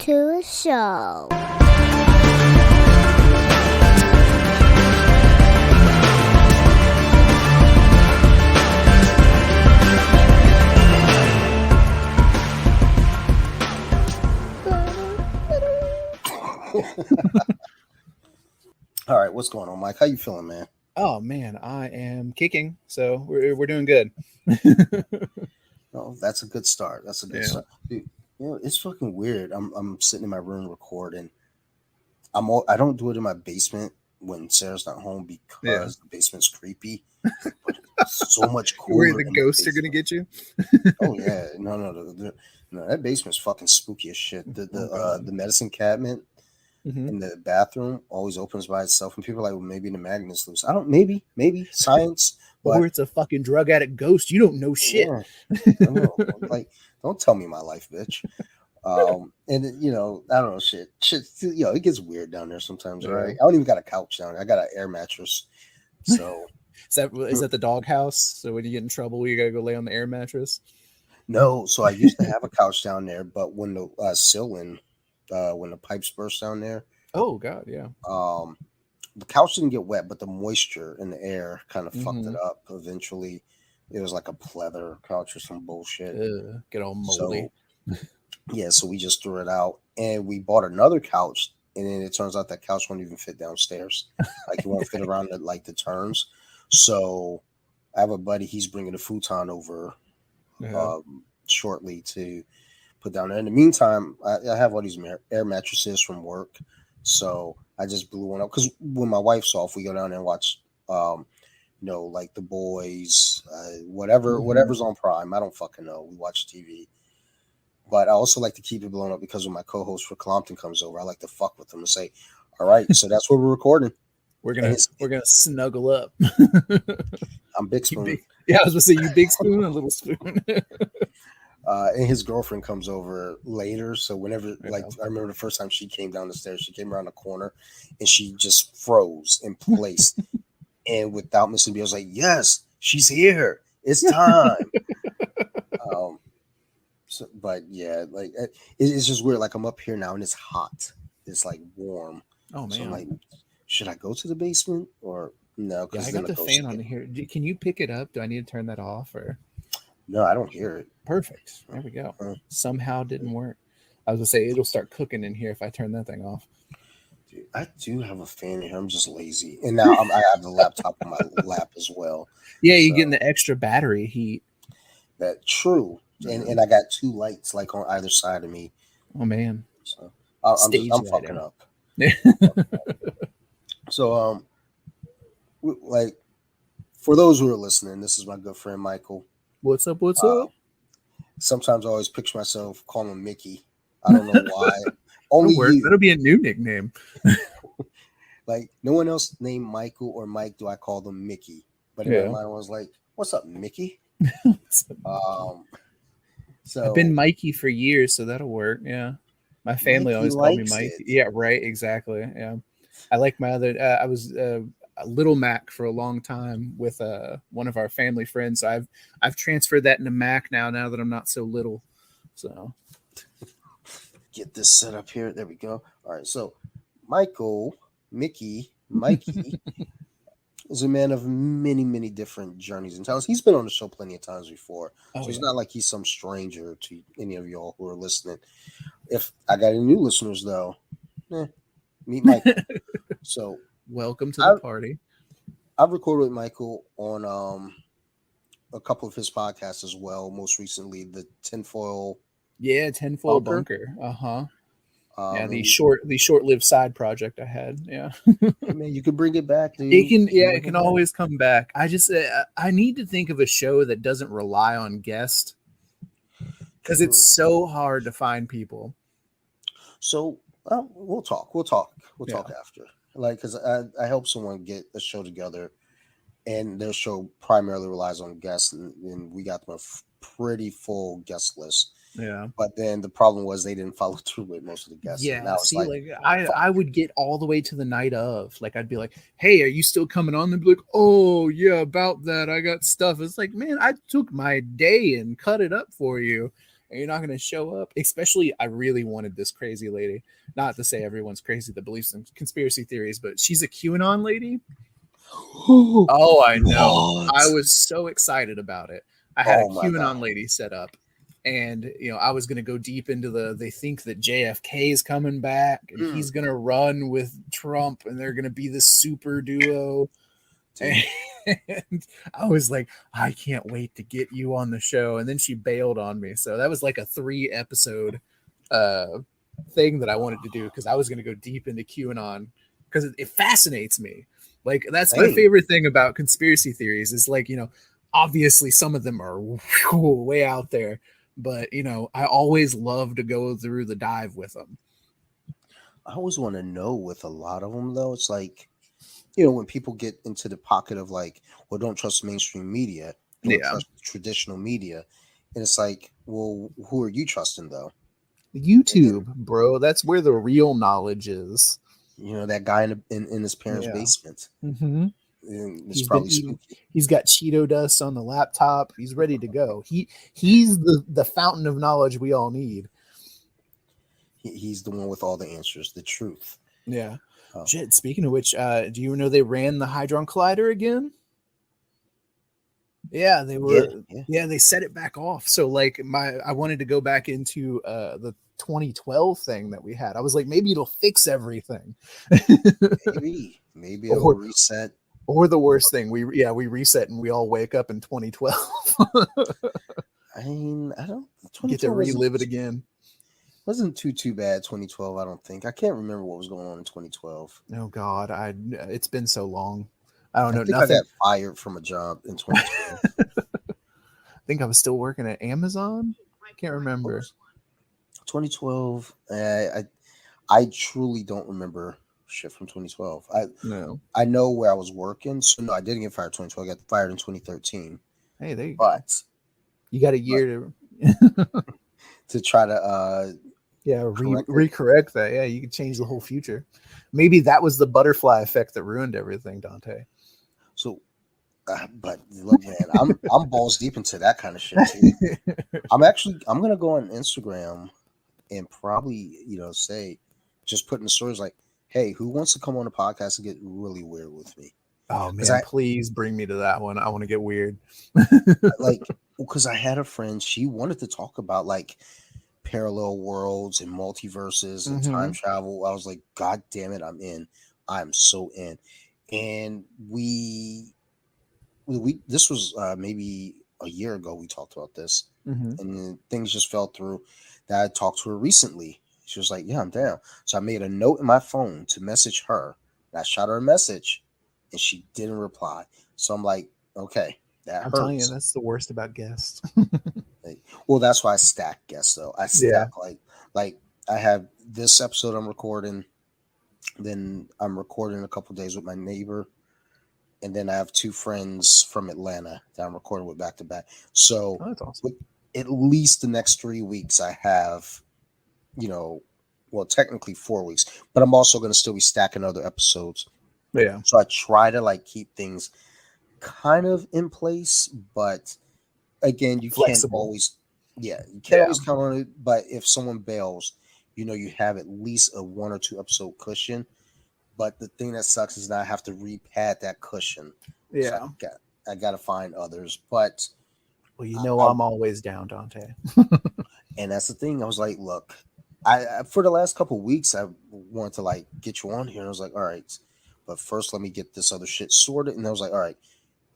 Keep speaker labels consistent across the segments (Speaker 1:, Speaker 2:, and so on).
Speaker 1: to the show.
Speaker 2: All right, what's going on, Mike? How you feeling, man?
Speaker 3: Oh man, I am kicking, so we're doing good.
Speaker 2: Oh, that's a good start. That's a good start. Dude, it's fucking weird. I'm sitting in my room recording. I don't do it in my basement when Sarah's not home because the basement's creepy. But it's so much cooler.
Speaker 3: Where the ghosts are gonna get you?
Speaker 2: Oh yeah, no, that basement's fucking spooky as shit. The medicine cabinet in the bathroom always opens by itself, and people are like, well, maybe the magnet's loose. I don't. Maybe science.
Speaker 3: Or it's a fucking drug addict ghost. You don't know shit.
Speaker 2: Yeah, I know. Like, don't tell me my life, bitch. And I don't know, shit. It gets weird down there sometimes, right? I don't even got a couch down there. I got an air mattress. So
Speaker 3: is that the doghouse? So when you get in trouble, you gotta go lay on the air mattress.
Speaker 2: No, so I used to have a couch down there, but when the ceiling, when the pipes burst down there,
Speaker 3: oh god, yeah.
Speaker 2: The couch didn't get wet, but the moisture in the air kind of fucked it up. Eventually, it was like a pleather couch or some bullshit.
Speaker 3: Get all moldy.
Speaker 2: So we just threw it out, and we bought another couch, and then it turns out that couch won't even fit downstairs. Like, it won't fit around the turns. So I have a buddy; he's bringing a futon over shortly to put down there. In the meantime, I have all these air mattresses from work, so I just blew one up because when my wife's off, we go down there and watch, like The Boys, whatever's on Prime. I don't fucking know. We watch TV. But I also like to keep it blown up because when my co-host for Compton comes over, I like to fuck with them and say, "All right, so that's what we're recording.
Speaker 3: We're gonna snuggle up."
Speaker 2: I'm Big Spoon.
Speaker 3: I was gonna say you Big Spoon and Little Spoon.
Speaker 2: And his girlfriend comes over later. So whenever, I remember the first time she came down the stairs, she came around the corner and she just froze in place. And without missing a beat, I was like, yes, she's here. It's time. But yeah, like it's just weird. Like, I'm up here now and it's hot. It's like warm.
Speaker 3: Oh man.
Speaker 2: So I'm like, should I go to the basement or no?
Speaker 3: Yeah, I got the fan on here. Can you pick it up? Do I need to turn that off or?
Speaker 2: No, I don't hear it.
Speaker 3: Perfect. There we go. Somehow didn't work. I was gonna say it'll start cooking in here if I turn that thing off.
Speaker 2: Dude, I do have a fan here. I'm just lazy, and now I have the laptop on my lap as well.
Speaker 3: Yeah, you're getting the extra battery heat.
Speaker 2: That's true, and I got two lights like on either side of me.
Speaker 3: Oh man!
Speaker 2: So I'm fucking up. So like, for those who are listening, this is my good friend Michael.
Speaker 3: What's up? What's up?
Speaker 2: Sometimes I always picture myself calling him Mickey. I don't know why. Only you.
Speaker 3: That'll be a new nickname.
Speaker 2: Like, no one else named Michael or Mike do I call them Mickey. But in my mind, I was like, "What's up, Mickey?" So
Speaker 3: I've been Mikey for years, so that'll work. Yeah, my family always called me Mike. Yeah, right. Exactly. Yeah, I like my other. I was Little Mac for a long time with one of our family friends. So I've transferred that into Mac now that I'm not so little. So
Speaker 2: get this set up here. There we go. All right. So Mikey is a man of many, many different journeys and talents. He's been on the show plenty of times before. It's not like he's some stranger to any of y'all who are listening. If I got any new listeners though, meet Michael. So
Speaker 3: welcome to the party.
Speaker 2: I've recorded with Michael on a couple of his podcasts as well. Most recently, the Tinfoil
Speaker 3: Bunker. The short-lived side project I had. Yeah,
Speaker 2: man, you can bring it back, dude.
Speaker 3: It can always come back. I just I need to think of a show that doesn't rely on guests because it's so hard to find people.
Speaker 2: So we'll talk after. Like, because I helped someone get a show together, and their show primarily relies on guests, and we got them a pretty full guest list.
Speaker 3: Yeah,
Speaker 2: but then the problem was they didn't follow through with most of the guests.
Speaker 3: Yeah, I would get all the way to the night of. Like, I'd be like, "Hey, are you still coming on?" They'd be like, "Oh yeah, about that. I got stuff." It's like, man, I took my day and cut it up for you. and you're not going to show up. Especially, I really wanted this crazy lady. Not to say everyone's crazy that believes in conspiracy theories, but she's a QAnon lady. Oh, I know.
Speaker 2: What?
Speaker 3: I was so excited about it. I had a QAnon lady set up, and I was going to go deep into they think that JFK is coming back and he's going to run with Trump and they're going to be this super duo. And I was like, I can't wait to get you on the show. And then she bailed on me. So that was like a 3-episode thing that I wanted to do, because I was going to go deep into QAnon because it fascinates me. Like, that's my favorite thing about conspiracy theories is, like, obviously some of them are way out there, but I always love to go through the dive with them.
Speaker 2: I always want to know with a lot of them, though. It's like, when people get into the pocket of like, well, don't trust mainstream media, don't trust traditional media, and it's like, well, who are you trusting though?
Speaker 3: YouTube, bro. That's where the real knowledge is.
Speaker 2: That guy in his parents' basement.
Speaker 3: Mm-hmm.
Speaker 2: It's probably spooky.
Speaker 3: He's got Cheeto dust on the laptop. He's ready to go. He's the fountain of knowledge we all need.
Speaker 2: He's the one with all the answers, the truth.
Speaker 3: Yeah. Oh. Shit. Speaking of which, do you know they ran the Hadron Collider again? Yeah, they were. Yeah, they set it back off. So like, I wanted to go back into the 2012 thing that we had. I was like, maybe it'll fix everything.
Speaker 2: maybe it'll reset.
Speaker 3: Or the worst thing, we reset and we all wake up in 2012.
Speaker 2: I mean, I don't
Speaker 3: get to relive it again.
Speaker 2: Wasn't too bad 2012. I don't think. I can't remember what was going on in 2012.
Speaker 3: Oh God, it's been so long. I don't know.
Speaker 2: I got fired from a job in 2012.
Speaker 3: I think I was still working at Amazon. I can't remember.
Speaker 2: 2012. I truly don't remember shit from 2012. I know where I was working, so no, I didn't get fired in 2012. I got fired in 2013.
Speaker 3: Hey, there you go. You got a year
Speaker 2: to try to
Speaker 3: recorrect that. Yeah, you could change the whole future. Maybe that was the butterfly effect that ruined everything, Dante.
Speaker 2: So, but look, man, I'm balls deep into that kind of shit too. I'm gonna go on Instagram and probably say, just put in the stories like, hey, who wants to come on the podcast and get really weird with me?
Speaker 3: Oh man, please bring me to that one. I want to get weird.
Speaker 2: Like, because I had a friend, she wanted to talk about like parallel worlds and multiverses and time travel. I was like, God damn it, I'm in. I'm so in. And we this was maybe a year ago we talked about this, and then things just fell through. That I talked to her recently. She was like, yeah, I'm down. So I made a note in my phone to message her. And I shot her a message and she didn't reply. So I'm like, okay, that hurts. I'm
Speaker 3: telling you, that's the worst about guests.
Speaker 2: Well, that's why I stack guests though. I stack like I have this episode I'm recording, then I'm recording a couple days with my neighbor, and then I have 2 friends from Atlanta that I'm recording with back to back. So
Speaker 3: that's awesome.
Speaker 2: At least the next 3 weeks I have, well, technically 4 weeks, but I'm also going to still be stacking other episodes.
Speaker 3: Yeah.
Speaker 2: So I try to like keep things kind of in place, but again, you can't always always count on it. But if someone bails, you have at least a 1 or 2 episode cushion. But the thing that sucks is that I have to repad that cushion.
Speaker 3: Yeah.
Speaker 2: So I got to find others, but
Speaker 3: well, I'm always down, Dante.
Speaker 2: And that's the thing. I was like, look, I for the last couple of weeks, I wanted to like get you on here. And I was like, all right, but first let me get this other shit sorted. And I was like, all right,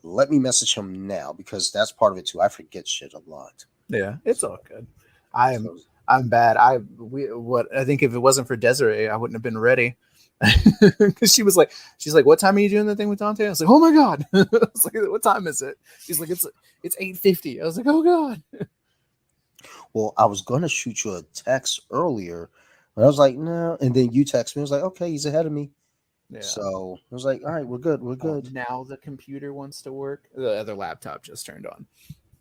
Speaker 2: let me message him now, because that's part of it too. I forget shit a lot.
Speaker 3: Yeah, it's all good. I'm bad. I think if it wasn't for Desiree, I wouldn't have been ready. Because she's like, what time are you doing the thing with Dante? I was like, oh my God. I was like, what time is it? She's like, it's 8:50. I was like, oh God.
Speaker 2: Well, I was gonna shoot you a text earlier, but I was like, no. And then you text me. I was like, okay, he's ahead of me. Yeah. So I was like, all right, we're good. We're good.
Speaker 3: Now the computer wants to work. The other laptop just turned on.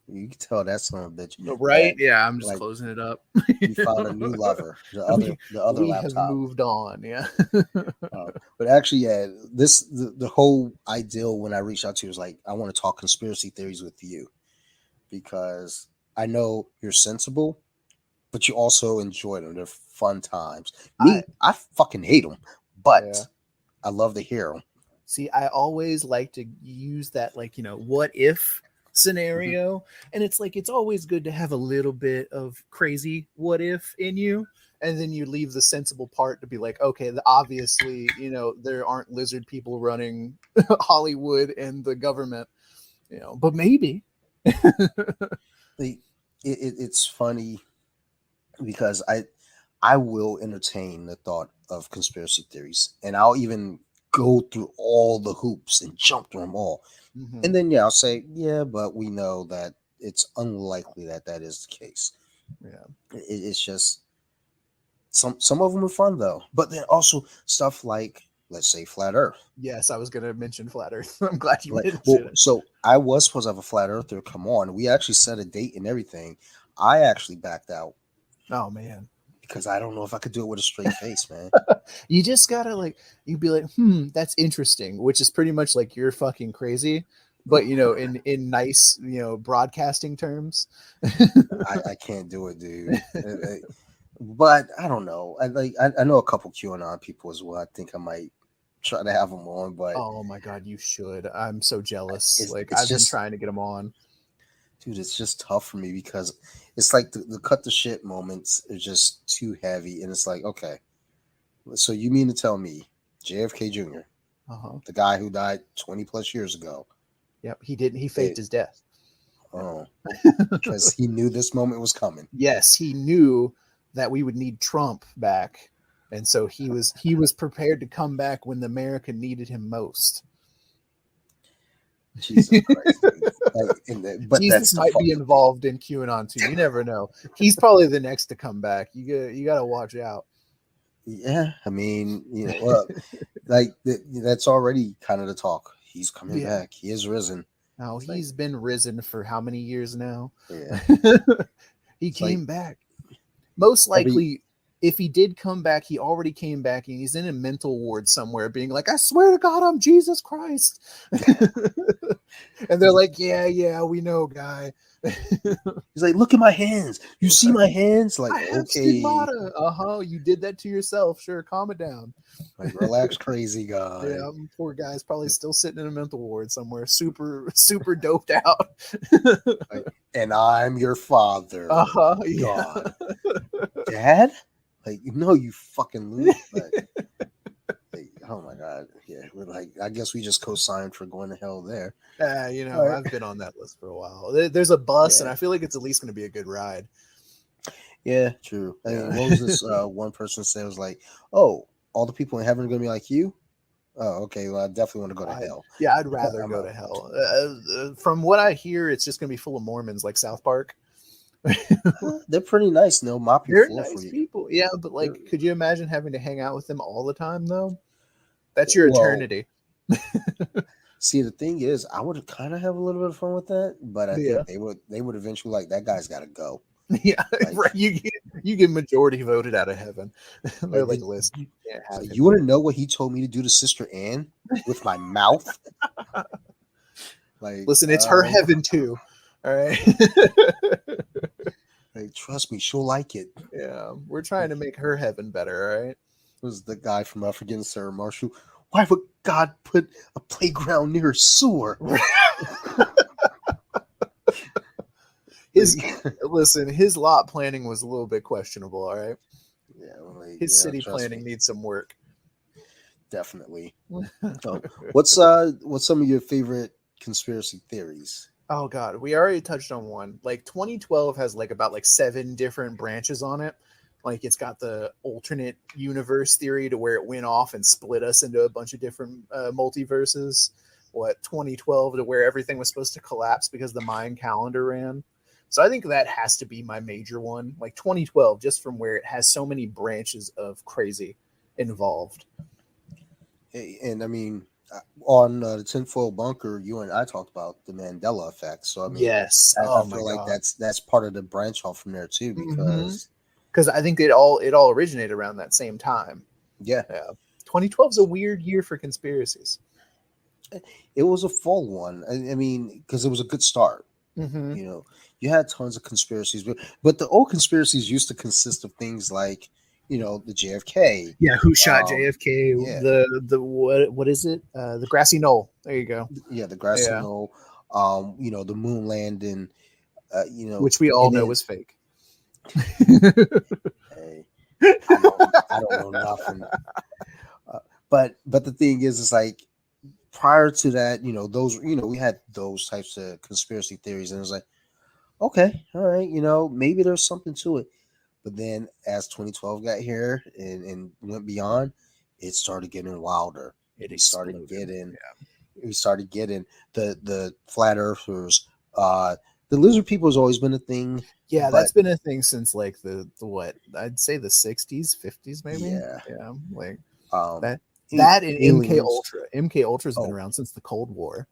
Speaker 2: You can tell that's son of a bitch,
Speaker 3: right? Yeah, I'm just closing it up.
Speaker 2: You found a new lover. The other
Speaker 3: we
Speaker 2: laptop
Speaker 3: have moved on. Yeah.
Speaker 2: But actually, yeah, the whole ideal when I reached out to you was like, I want to talk conspiracy theories with you, because I know you're sensible, but you also enjoy them. They're fun times. I fucking hate them, but I love to hear them.
Speaker 3: See, I always like to use that, like, what if scenario. And it's like, it's always good to have a little bit of crazy what if in you. And then you leave the sensible part to be like, okay, obviously, there aren't lizard people running Hollywood and the government, but maybe.
Speaker 2: It's funny because I will entertain the thought of conspiracy theories, and I'll even go through all the hoops and jump through them all. And then I'll say, yeah, but we know that it's unlikely that is the case.
Speaker 3: Yeah,
Speaker 2: it's just some of them are fun though, but then also stuff like, let's say, flat Earth.
Speaker 3: Yes, I was going to mention flat Earth. I'm glad you mentioned it.
Speaker 2: So I was supposed to have a flat earther come on. We actually set a date and everything. I actually backed out.
Speaker 3: Oh man,
Speaker 2: because I don't know if I could do it with a straight face, man.
Speaker 3: You just gotta you'd be like, that's interesting, which is pretty much like you're fucking crazy, but in nice, broadcasting terms.
Speaker 2: I can't do it, dude. But I don't know. I know a couple QAnon people as well. I think I might try to have them on, but
Speaker 3: oh my god, you should. I'm so jealous. I've been trying to get them on.
Speaker 2: Dude, it's just tough for me because it's like the cut the shit moments are just too heavy, and it's like, okay, so you mean to tell me JFK Jr., the guy who died 20 plus years ago?
Speaker 3: Yep, he didn't. He faked his death.
Speaker 2: Oh, because he knew this moment was coming.
Speaker 3: Yes, he knew that we would need Trump back, and so he was prepared to come back when America needed him most.
Speaker 2: Jesus Christ. But
Speaker 3: Jesus might be involved in QAnon too. You never know. He's probably the next to come back. You got to watch out.
Speaker 2: Yeah, I mean, that's already kind of the talk. He's coming back. He is risen.
Speaker 3: Oh, he's been risen for how many years now?
Speaker 2: Yeah.
Speaker 3: He came back. Most likely, if he did come back, he already came back and he's in a mental ward somewhere being like, I swear to God, I'm Jesus Christ. And they're like, yeah, we know, guy.
Speaker 2: He's like, look at my hands. You see my hands? Like, okay.
Speaker 3: You did that to yourself. Sure, calm it down.
Speaker 2: Like, relax, crazy guy.
Speaker 3: Yeah, poor guy's probably still sitting in a mental ward somewhere, super, super doped out.
Speaker 2: And I'm your father. God. Dad? Like, no, you fucking loser. Oh my God. Yeah. We're like, I guess we just co-signed for going to hell there.
Speaker 3: I've been on that list for a while. There's a bus, and I feel like it's at least going to be a good ride.
Speaker 2: Yeah, true. I mean, what was this one person said was like, oh, all the people in heaven are going to be like you? Oh, okay. Well, I definitely want to go to hell.
Speaker 3: Yeah, I'd rather go to hell. From what I hear, it's just going to be full of Mormons like South Park.
Speaker 2: They're pretty nice. They'll mop your floor
Speaker 3: nice
Speaker 2: for you.
Speaker 3: People. Yeah, but could you imagine having to hang out with them all the time, though? That's your eternity.
Speaker 2: See, the thing is, I would kind of have a little bit of fun with that, but I think they would eventually like, that guy's got to go.
Speaker 3: Yeah, right. You get majority voted out of heaven. They're like, listen,
Speaker 2: you want to know what he told me to do to Sister Anne with my mouth? Like,
Speaker 3: listen, it's her heaven too. All right.
Speaker 2: Like, trust me, she'll like it.
Speaker 3: Yeah, we're trying to make her heaven better. All right.
Speaker 2: It was the guy from Forgetting Sarah Marshall. Why would God put a playground near a sewer?
Speaker 3: His lot planning was a little bit questionable. All right.
Speaker 2: Yeah.
Speaker 3: His city planning needs some work.
Speaker 2: Definitely. What's some of your favorite conspiracy theories?
Speaker 3: Oh God, we already touched on one. Like 2012 has about 7 different branches on it. Like it's got the alternate universe theory to where it went off and split us into a bunch of different multiverses. 2012 to where everything was supposed to collapse because the Mayan calendar ran. So I think that has to be my major one. Like 2012, just from where it has so many branches of crazy involved.
Speaker 2: And I mean, on the Tinfoil Bunker, you and I talked about the Mandela effect. So I mean,
Speaker 3: yes,
Speaker 2: I feel like that's part of the branch off from there too,
Speaker 3: because I think it all originated around that same time.
Speaker 2: Yeah.
Speaker 3: 2012 is a weird year for conspiracies.
Speaker 2: It was a full one. I mean, because it was a good start.
Speaker 3: Mm-hmm.
Speaker 2: You know, you had tons of conspiracies, but the old conspiracies used to consist of things like, you know, the JFK.
Speaker 3: Yeah, who shot JFK?
Speaker 2: Yeah,
Speaker 3: The what is it? The grassy knoll. There you go.
Speaker 2: yeah, the grassy
Speaker 3: Yeah,
Speaker 2: knoll. You know, the moon landing. You know,
Speaker 3: which we all
Speaker 2: and
Speaker 3: know
Speaker 2: then
Speaker 3: was fake.
Speaker 2: hey, I don't know nothing. But the thing is, it's like prior to that, you know, those, you know, we had those types of conspiracy theories, and it was like, okay, all right, you know, maybe there's something to it. But then as 2012 got here and went beyond, it started getting wilder.
Speaker 3: It
Speaker 2: We started
Speaker 3: exploded.
Speaker 2: getting
Speaker 3: Yeah.
Speaker 2: we started getting the flat earthers. The lizard people has always been a thing,
Speaker 3: Yeah,
Speaker 2: but
Speaker 3: that's been a thing since like the what I'd say the 60s, 50s maybe.
Speaker 2: yeah,
Speaker 3: Yeah, like
Speaker 2: um,
Speaker 3: that that and MK
Speaker 2: aliens.
Speaker 3: Ultra. MK Ultra's been
Speaker 2: Oh,
Speaker 3: around since the Cold War.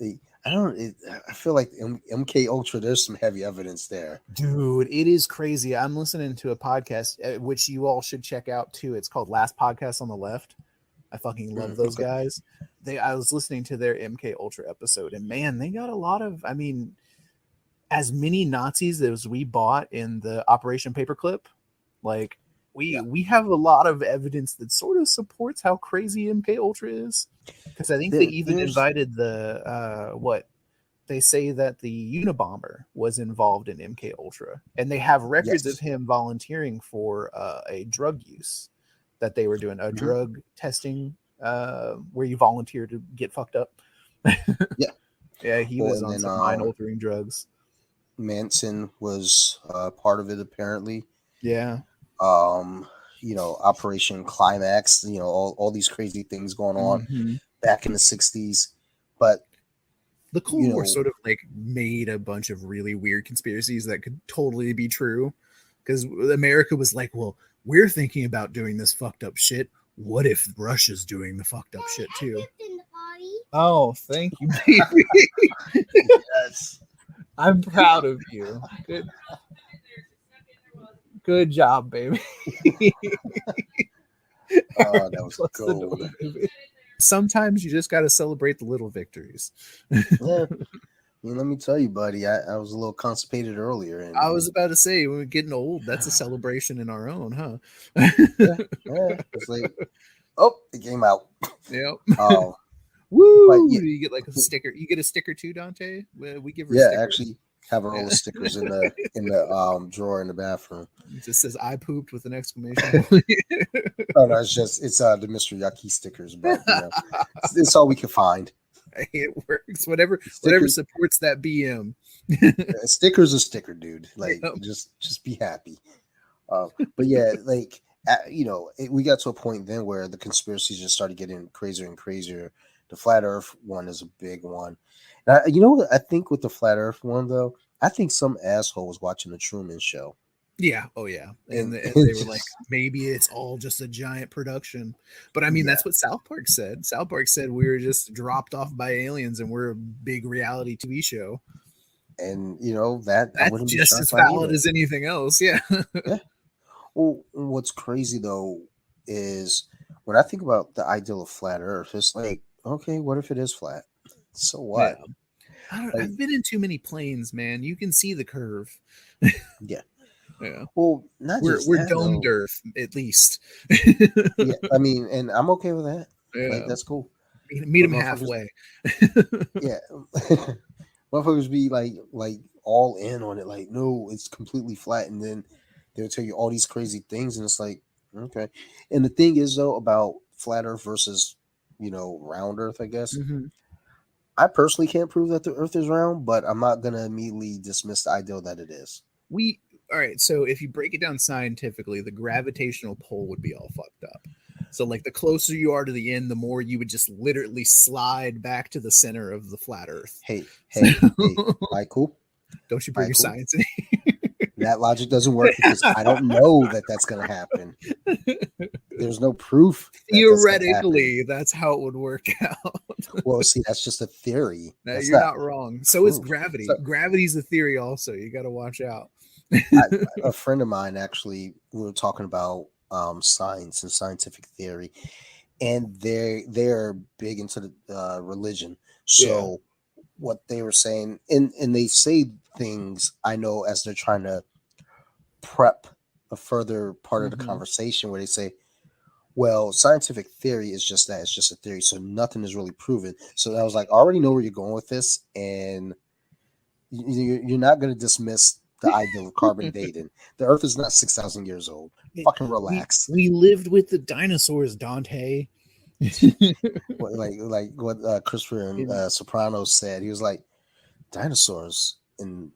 Speaker 2: I don't. I feel like MK Ultra. There's some heavy evidence there.
Speaker 3: Dude, it is crazy. I'm listening to a podcast which you all should check out too. It's called Last Podcast on the Left. I fucking love those
Speaker 2: Okay.
Speaker 3: guys. I was listening to their MK Ultra episode, and man, they got a lot of. I mean, as many Nazis as we bought in the Operation Paperclip, like
Speaker 2: Yeah.
Speaker 3: we have a lot of evidence that sort of supports how crazy MK Ultra is. Because I think they even
Speaker 2: There's
Speaker 3: invited the what they say that the Unabomber was involved in MK Ultra, and they have records of
Speaker 2: yes.
Speaker 3: him volunteering for a drug use that they were doing a
Speaker 2: Hmm.
Speaker 3: drug testing where you volunteer to get fucked up.
Speaker 2: Yeah.
Speaker 3: Yeah, he
Speaker 2: Well,
Speaker 3: was
Speaker 2: and
Speaker 3: on
Speaker 2: then
Speaker 3: some mind altering drugs.
Speaker 2: Manson was part of it apparently.
Speaker 3: Yeah.
Speaker 2: Um, you know, Operation Climax. You know, all these crazy things going on
Speaker 3: Mm-hmm.
Speaker 2: back in the '60s. But
Speaker 3: The Cold
Speaker 2: you
Speaker 3: War
Speaker 2: know,
Speaker 3: sort of like made a bunch of really weird conspiracies that could totally be true. Because America was like, well, we're thinking about doing this fucked up shit. What if Russia's doing the fucked up shit too? Oh, thank you, baby.
Speaker 2: yes.
Speaker 3: I'm proud of you. Good job, baby.
Speaker 2: Oh, that was
Speaker 3: Close the door,
Speaker 2: gold.
Speaker 3: baby. Sometimes you just got to celebrate the little victories.
Speaker 2: Yeah. I mean, let me tell you, buddy, I was a little constipated earlier,
Speaker 3: I
Speaker 2: and
Speaker 3: was about to say, when we're getting old, that's a celebration in our own, huh?
Speaker 2: yeah, yeah, it's like, oh, it came out.
Speaker 3: Yep.
Speaker 2: Um, but
Speaker 3: Woo!
Speaker 2: yeah,
Speaker 3: You get like a sticker. You get a sticker too, Dante. We give her
Speaker 2: yeah,
Speaker 3: stickers.
Speaker 2: actually have a roll
Speaker 3: Yeah.
Speaker 2: of stickers in the drawer in the bathroom.
Speaker 3: It just says "I pooped" with an exclamation point.
Speaker 2: Oh no, it's the Mr. Yucky stickers, but you know, it's all we can find.
Speaker 3: It works. Whatever
Speaker 2: Stickers,
Speaker 3: supports that BM.
Speaker 2: stickers a sticker, dude. Like
Speaker 3: Yep.
Speaker 2: just be happy. But yeah, like you know, we got to a point then where the conspiracies just started getting crazier and crazier. The flat Earth one is a big one. And you know what I think with the flat Earth one though? I think some asshole was watching the Truman Show,
Speaker 3: Yeah. Oh yeah.
Speaker 2: and,
Speaker 3: And
Speaker 2: and
Speaker 3: they were like,
Speaker 2: just
Speaker 3: maybe it's all just a giant production. But I mean,
Speaker 2: yeah,
Speaker 3: that's what South Park said. South Park said we were just dropped off by aliens and we're a big reality TV show.
Speaker 2: and you know that I
Speaker 3: That's
Speaker 2: wouldn't be
Speaker 3: just
Speaker 2: shocked
Speaker 3: as
Speaker 2: by that
Speaker 3: valid
Speaker 2: either.
Speaker 3: as anything else. Yeah.
Speaker 2: Yeah. Well, what's crazy though is when I think about the ideal of flat Earth, it's like, okay, what if it is flat? So
Speaker 3: Yeah.
Speaker 2: what? Like,
Speaker 3: I've been in too many planes, man. You can see the curve.
Speaker 2: yeah.
Speaker 3: Yeah.
Speaker 2: Well, not just
Speaker 3: We're
Speaker 2: that
Speaker 3: domed
Speaker 2: though.
Speaker 3: Earth, at least.
Speaker 2: Yeah, I mean, and I'm okay with that. Like,
Speaker 3: Yeah.
Speaker 2: that's cool.
Speaker 3: Meet
Speaker 2: But
Speaker 3: them
Speaker 2: motherfuckers,
Speaker 3: halfway.
Speaker 2: yeah, motherfuckers be like all in on it. Like, no, it's completely flat, and then they'll tell you all these crazy things, and it's like, okay. And the thing is though about flat Earth versus, you know, round Earth, I guess.
Speaker 3: Hmm.
Speaker 2: I personally can't prove that the Earth is round, but I'm not gonna immediately dismiss the idea that it is.
Speaker 3: We all right. So if you break it down scientifically, the gravitational pull would be all fucked up. So like the closer you are to the end, the more you would just literally slide back to the center of the flat Earth.
Speaker 2: Hey,
Speaker 3: So,
Speaker 2: hey, hey. All right, cool.
Speaker 3: don't you
Speaker 2: All
Speaker 3: bring
Speaker 2: right,
Speaker 3: your
Speaker 2: cool.
Speaker 3: science in?
Speaker 2: That logic doesn't work because I don't know that that's gonna happen. There's no proof that that's gonna happen.
Speaker 3: Theoretically, that's how it would work out.
Speaker 2: Well, see, that's just a theory.
Speaker 3: No,
Speaker 2: That's
Speaker 3: you're
Speaker 2: not
Speaker 3: not wrong. So is
Speaker 2: proof.
Speaker 3: gravity.
Speaker 2: So,
Speaker 3: Gravity's a theory, also. You got to watch out.
Speaker 2: I, a friend of mine actually, we were talking about science and scientific theory, and they're big into the religion.
Speaker 3: Yeah.
Speaker 2: So what they were saying, and they say things, I know, as they're trying to prep a further part of the conversation, where they say, well, scientific theory is just that. It's just a theory. So nothing is really proven. So I was like, I already know where you're going with this. And you're not going to dismiss the idea of carbon dating. The Earth is not 6,000 years old. Fucking relax.
Speaker 3: We lived with the dinosaurs, Dante.
Speaker 2: like what Christopher and Sopranos said. He was like, dinosaurs and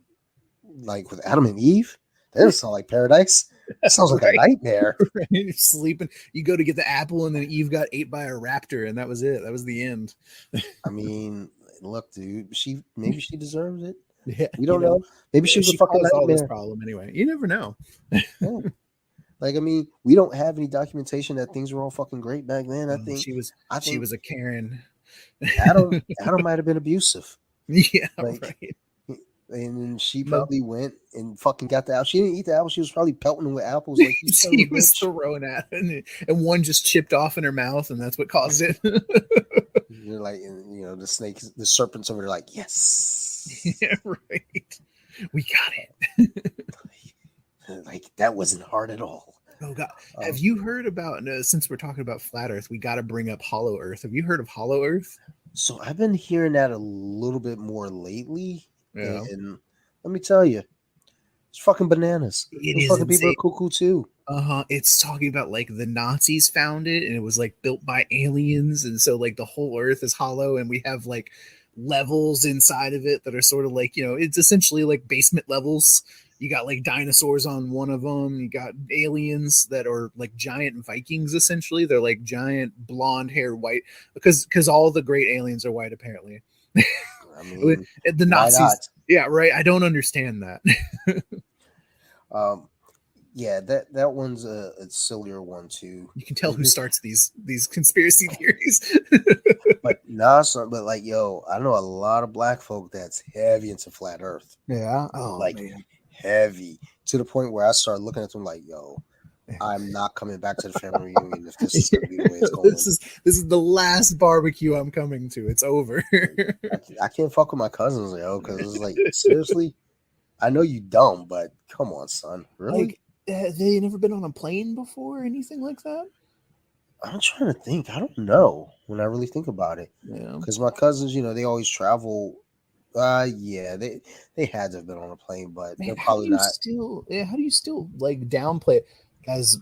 Speaker 2: like with Adam and Eve? That doesn't sound like paradise. It sounds like a nightmare.
Speaker 3: Right. You're sleeping. You go to get the apple, and then Eve got ate by a raptor, and that was it. That was the end.
Speaker 2: I mean, look, dude, maybe she deserves it.
Speaker 3: Yeah,
Speaker 2: we don't know. Maybe she was a fucking nightmare.
Speaker 3: All this problem anyway. You never know.
Speaker 2: Yeah. Like, I mean, we don't have any documentation that things were all fucking great back then. I think
Speaker 3: she was a Karen.
Speaker 2: Adam might have been abusive.
Speaker 3: Yeah, right.
Speaker 2: And she probably went and fucking got the apple. She didn't eat the apple. She was probably pelting them with apples. Like
Speaker 3: she was throwing at it, and one just chipped off in her mouth, and that's what caused it.
Speaker 2: You're like, the snakes, the serpents over there, like, yes,
Speaker 3: yeah, right. We got it.
Speaker 2: Like, that wasn't hard at all.
Speaker 3: Oh God, have you heard about? Since we're talking about flat Earth, we got to bring up Hollow Earth. Have you heard of Hollow Earth?
Speaker 2: So I've been hearing that a little bit more lately.
Speaker 3: Yeah.
Speaker 2: And let me tell you, it's fucking bananas.
Speaker 3: Those
Speaker 2: fucking people are cuckoo too.
Speaker 3: It's talking about like the Nazis found it, and it was like built by aliens, and so like the whole Earth is hollow, and we have like levels inside of it that are sort of like, it's essentially like basement levels. You got like dinosaurs on one of them. You got aliens that are like giant Vikings. Essentially, they're like giant blonde hair white, because all the great aliens are white apparently.
Speaker 2: I mean,
Speaker 3: the Nazis. Yeah, right. I don't understand that.
Speaker 2: Yeah, that one's a sillier one too.
Speaker 3: You can tell who starts these conspiracy theories.
Speaker 2: But like, yo, I know a lot of black folk that's heavy into flat Earth.
Speaker 3: Yeah,
Speaker 2: man. Heavy to the point where I started looking at them like, yo, I'm not coming back to the family reunion if this is going to be the way it's going.
Speaker 3: This is the last barbecue I'm coming to. It's over.
Speaker 2: I can't fuck with my cousins, yo, because it's like, seriously, I know you dumb, but come on, son, really?
Speaker 3: Like, have they never been on a plane before or anything like that?
Speaker 2: I'm trying to think. I don't know when I really think about it.
Speaker 3: Yeah,
Speaker 2: because my cousins, they always travel. Yeah, they had to have been on a plane, but they're probably not.
Speaker 3: How do you still like downplay it? As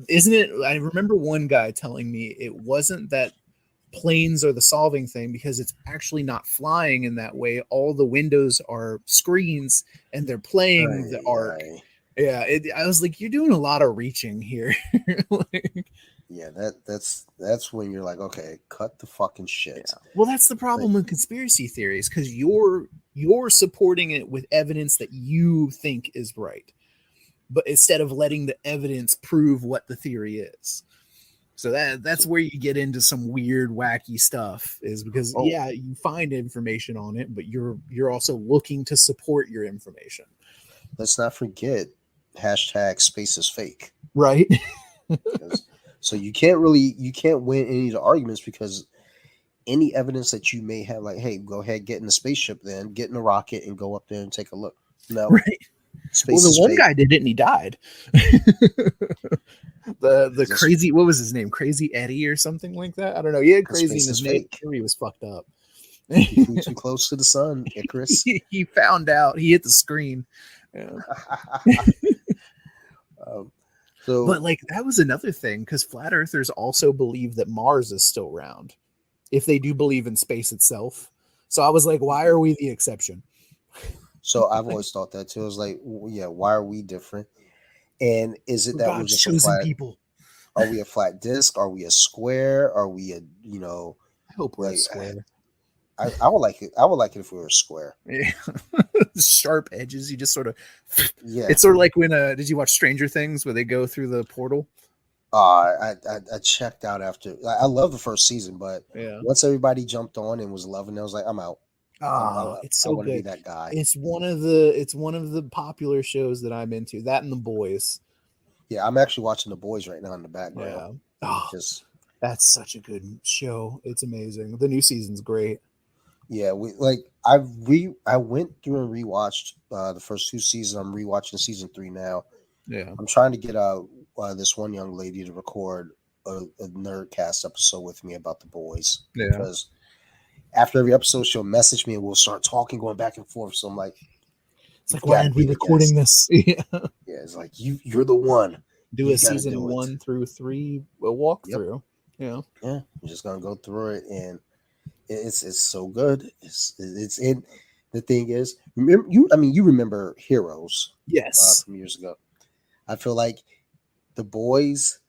Speaker 3: isn't it? I remember one guy telling me it wasn't that planes are the solving thing, because it's actually not flying in that way. All the windows are screens, and they're playing the arc. Yeah, I was like, you're doing a lot of reaching here.
Speaker 2: Yeah, that's when you're like, okay, cut the fucking shit.
Speaker 3: Yeah. Well, that's the problem with conspiracy theories, because you're supporting it with evidence that you think is right, but instead of letting the evidence prove what the theory is. So that's where you get into some weird, wacky stuff, is because you find information on it, but you're also looking to support your information.
Speaker 2: Let's not forget #space is fake.
Speaker 3: Right.
Speaker 2: So you can't win any of the arguments, because any evidence that you may have, like, hey, go ahead, get in the spaceship, then get in a rocket and go up there and take a look. No,
Speaker 3: right. Space the one guy did it and he died. the crazy, what was his name? Crazy Eddie or something like that. I don't know. He had crazy in his name. He was fucked up.
Speaker 2: He flew too close to the sun, Icarus.
Speaker 3: He found out. He hit the screen. Yeah. But like, that was another thing, because flat earthers also believe that Mars is still round, if they do believe in space itself. So I was like, why are we the exception?
Speaker 2: So I've always thought that too. I was like, yeah, why are we different? And is it that we're just chosen people? Are we a flat disc? Are we a square? Are we a
Speaker 3: I hope we're a square.
Speaker 2: I would like it. I would like it if we were a square.
Speaker 3: Yeah. Sharp edges. You just sort of.
Speaker 2: Yeah.
Speaker 3: It's sort of like when did you watch Stranger Things, where they go through the portal?
Speaker 2: I checked out after. I love the first season, but once everybody jumped on and was loving it, I was like, I'm out.
Speaker 3: It's so good.
Speaker 2: Be that guy.
Speaker 3: It's one of the popular shows that I'm into. That and The Boys.
Speaker 2: Yeah, I'm actually watching The Boys right now in the background.
Speaker 3: Yeah. That's such a good show. It's amazing. The new season's great.
Speaker 2: Yeah, I went through and rewatched the first two seasons. I'm rewatching season 3 now.
Speaker 3: Yeah.
Speaker 2: I'm trying to get this one young lady to record a Nerdcast episode with me about the boys,
Speaker 3: Yeah.
Speaker 2: because after every episode she'll message me and we'll start talking, going back and forth. So I'm like,
Speaker 3: it's like, why aren't we recording this?
Speaker 2: Yeah, it's like you're the one.
Speaker 3: Do a season 1 through 3 walkthrough.
Speaker 2: Yep. Yeah, I'm just gonna go through it, and it's so good. It's in. The thing is, you remember Heroes?
Speaker 3: Yes.
Speaker 2: From years ago. I feel like The Boys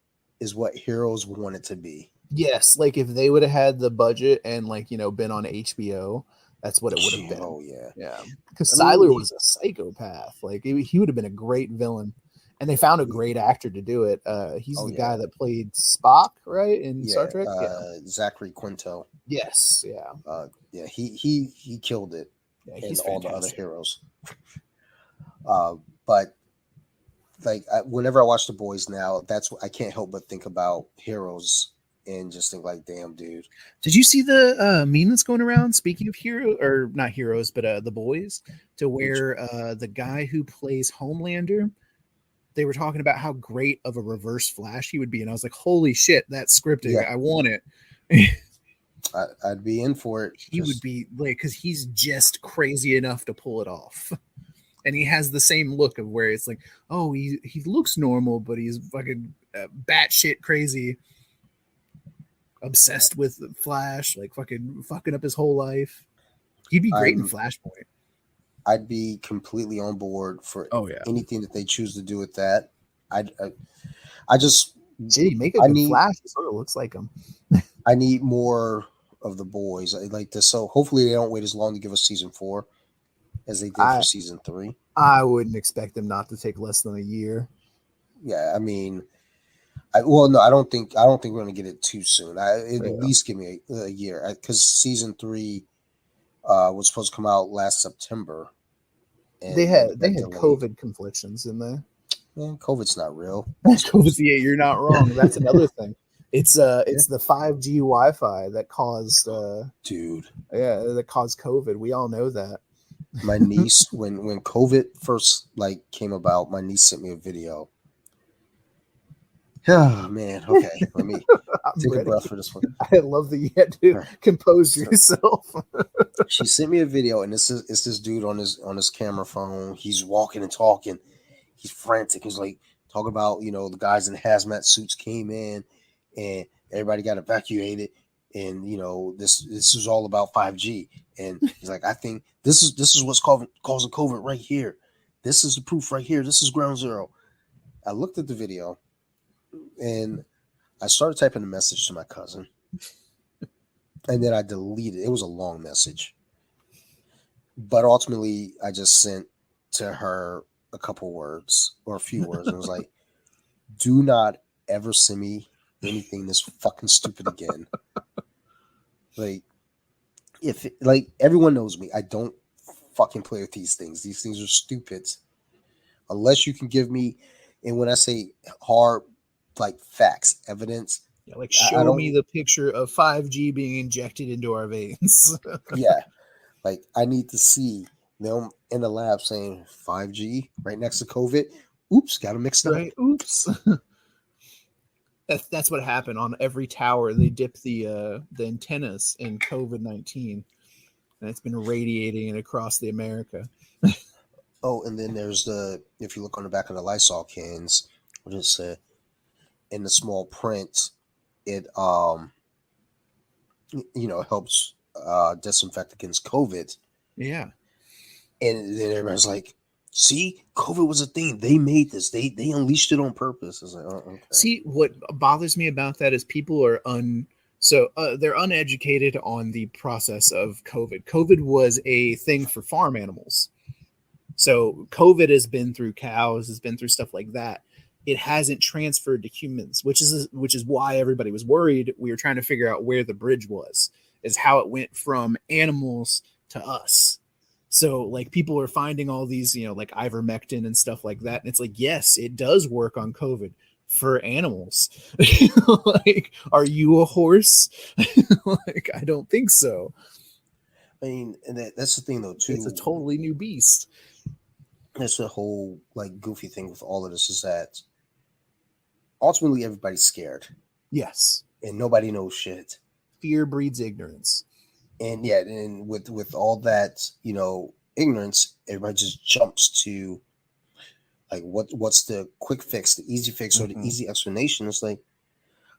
Speaker 2: is what Heroes wanted to be.
Speaker 3: Yes, like if they would have had the budget and been on HBO, that's what it would have been.
Speaker 2: Oh yeah,
Speaker 3: yeah. Because Siler was a psychopath. Like he would have been a great villain, and they found a great actor to do it. He's the guy that played Spock, right, in Star Trek.
Speaker 2: Zachary Quinto.
Speaker 3: Yes, yeah,
Speaker 2: yeah. He killed it.
Speaker 3: Yeah,
Speaker 2: he's all the other heroes. But like whenever I watch The Boys now, that's what I can't help but think about Heroes and just think like, damn, dude.
Speaker 3: Did you see the meme that's going around? Speaking of hero, or not heroes, but The Boys, to where the guy who plays Homelander, they were talking about how great of a Reverse Flash he would be, and I was like, holy shit, that's scripted. Yeah. I want it.
Speaker 2: I'd be in for it.
Speaker 3: He would be like, because he's just crazy enough to pull it off. And he has the same look of where it's like, oh, he looks normal, but he's fucking batshit crazy, obsessed with Flash, like fucking up his whole life. He'd be great in Flashpoint.
Speaker 2: I'd be completely on board for anything that they choose to do with that. I just
Speaker 3: make a good Flash. It sort of looks like him.
Speaker 2: I need more of The Boys. I like this, so hopefully they don't wait as long to give us season 4 as they did for season 3.
Speaker 3: I wouldn't expect them not to take less than a year.
Speaker 2: Yeah, I mean, I don't think we're going to get it too soon. At least give me a year, because season 3 was supposed to come out last September.
Speaker 3: And they had COVID conflictions in there.
Speaker 2: Yeah, COVID's not real.
Speaker 3: COVID's you're not wrong. That's another thing. It's the 5G Wi-Fi that caused that caused COVID. We all know that.
Speaker 2: My niece, when COVID first came about, my niece sent me a video. Oh man, okay. Let me take a breath for this one.
Speaker 3: I love that you had to compose yourself.
Speaker 2: She sent me a video, and it's this dude on his camera phone. He's walking and talking. He's frantic. He's like talking about the guys in hazmat suits came in, and everybody got evacuated, and this is all about 5G. And he's like, I think this is what's causing COVID right here. This is the proof right here. This is ground zero. I looked at the video, and I started typing a message to my cousin, and then I deleted it. It was a long message, but ultimately I just sent to her a couple words or a few words. And it was like, do not ever send me anything this fucking stupid again. Everyone knows me, I don't fucking play with these things. These things are stupid. Unless you can give me, and when I say hard, facts, evidence.
Speaker 3: Yeah, show me the picture of 5G being injected into our veins.
Speaker 2: Yeah. I need to see them in the lab saying 5G right next to COVID. Oops, got to mix it up.
Speaker 3: Oops. That's what happened on every tower. They dip the antennas in COVID-19, and it's been radiating it across the America.
Speaker 2: Oh, and then there's if you look on the back of the Lysol cans, what does it say? In the small print, it helps disinfect against COVID.
Speaker 3: Yeah.
Speaker 2: And then everybody's like, see, COVID was a thing. They made this. They unleashed it on purpose. It's like, oh, okay.
Speaker 3: See, what bothers me about that is people are they're uneducated on the process of COVID. COVID was a thing for farm animals. So COVID has been through cows, has been through stuff like that. It hasn't transferred to humans, which is why everybody was worried. We were trying to figure out where the bridge was, is how it went from animals to us. So people are finding all these, ivermectin and stuff like that. And it's like, yes, it does work on COVID for animals. Are you a horse? I don't think so.
Speaker 2: I mean, and that's the thing though too.
Speaker 3: It's a totally new beast.
Speaker 2: That's the whole like goofy thing with all of this is that ultimately everybody's scared.
Speaker 3: Yes.
Speaker 2: And nobody knows shit.
Speaker 3: Fear breeds ignorance.
Speaker 2: And yeah, and with all that, ignorance, everybody just jumps to like what's the quick fix, the easy fix, or the easy explanation. It's like,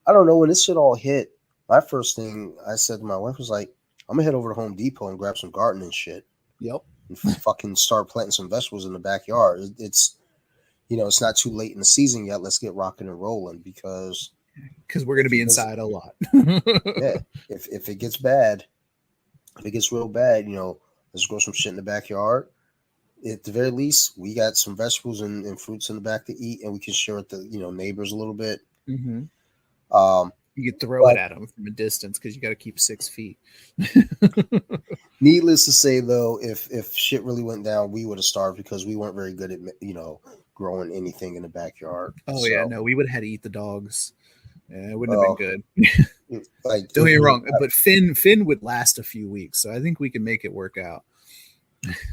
Speaker 2: I don't know, when this shit all hit, my first thing I said to my wife was like, I'm gonna head over to Home Depot and grab some gardening shit.
Speaker 3: Yep.
Speaker 2: And fucking start planting some vegetables in the backyard. It's it's not too late in the season yet. Let's get rocking and rolling because
Speaker 3: we're going to be inside a lot.
Speaker 2: Yeah. If it gets bad, if it gets real bad, let's grow some shit in the backyard. At the very least, we got some vegetables and fruits in the back to eat, and we can share with the neighbors a little bit.
Speaker 3: Mm-hmm. You could throw it at them from a distance because you got to keep 6 feet.
Speaker 2: Needless to say, though, if shit really went down, we would have starved because we weren't very good at growing anything in the backyard.
Speaker 3: Oh yeah, no, we would have had to eat the dogs. Yeah, it wouldn't have been good.
Speaker 2: Like,
Speaker 3: don't get me wrong, but Finn would last a few weeks, so I think we can make it work out.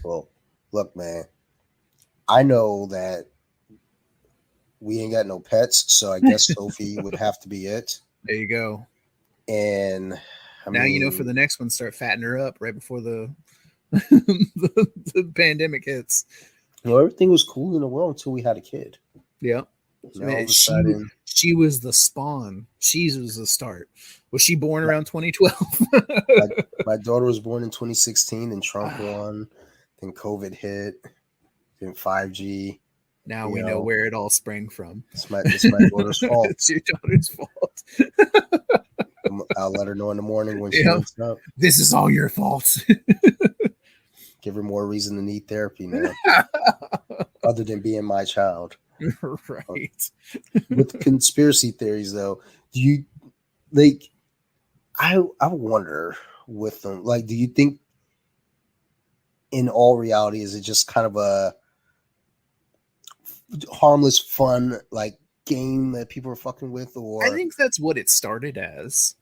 Speaker 2: Well, look, man, I know that we ain't got no pets, so I guess Sophie would have to be it.
Speaker 3: There you go.
Speaker 2: And
Speaker 3: now for the next one, start fattening her up right before the pandemic hits.
Speaker 2: Everything was cool in the world until we had a kid.
Speaker 3: Yeah. Man, she was the spawn. She was the start. Was she born around 2012?
Speaker 2: my daughter was born in 2016, and Trump won. Then COVID hit. Then 5G.
Speaker 3: Now we know where it all sprang from.
Speaker 2: It's my daughter's fault.
Speaker 3: It's your daughter's fault.
Speaker 2: I'll let her know in the morning when she wakes up.
Speaker 3: This is all your fault.
Speaker 2: Give her more reason to need therapy now, other than being my child.
Speaker 3: Right.
Speaker 2: With conspiracy theories, though, do you like? I wonder with them. Like, do you think, in all reality, is it just kind of a harmless, fun like game that people are fucking with? Or
Speaker 3: I think that's what it started as.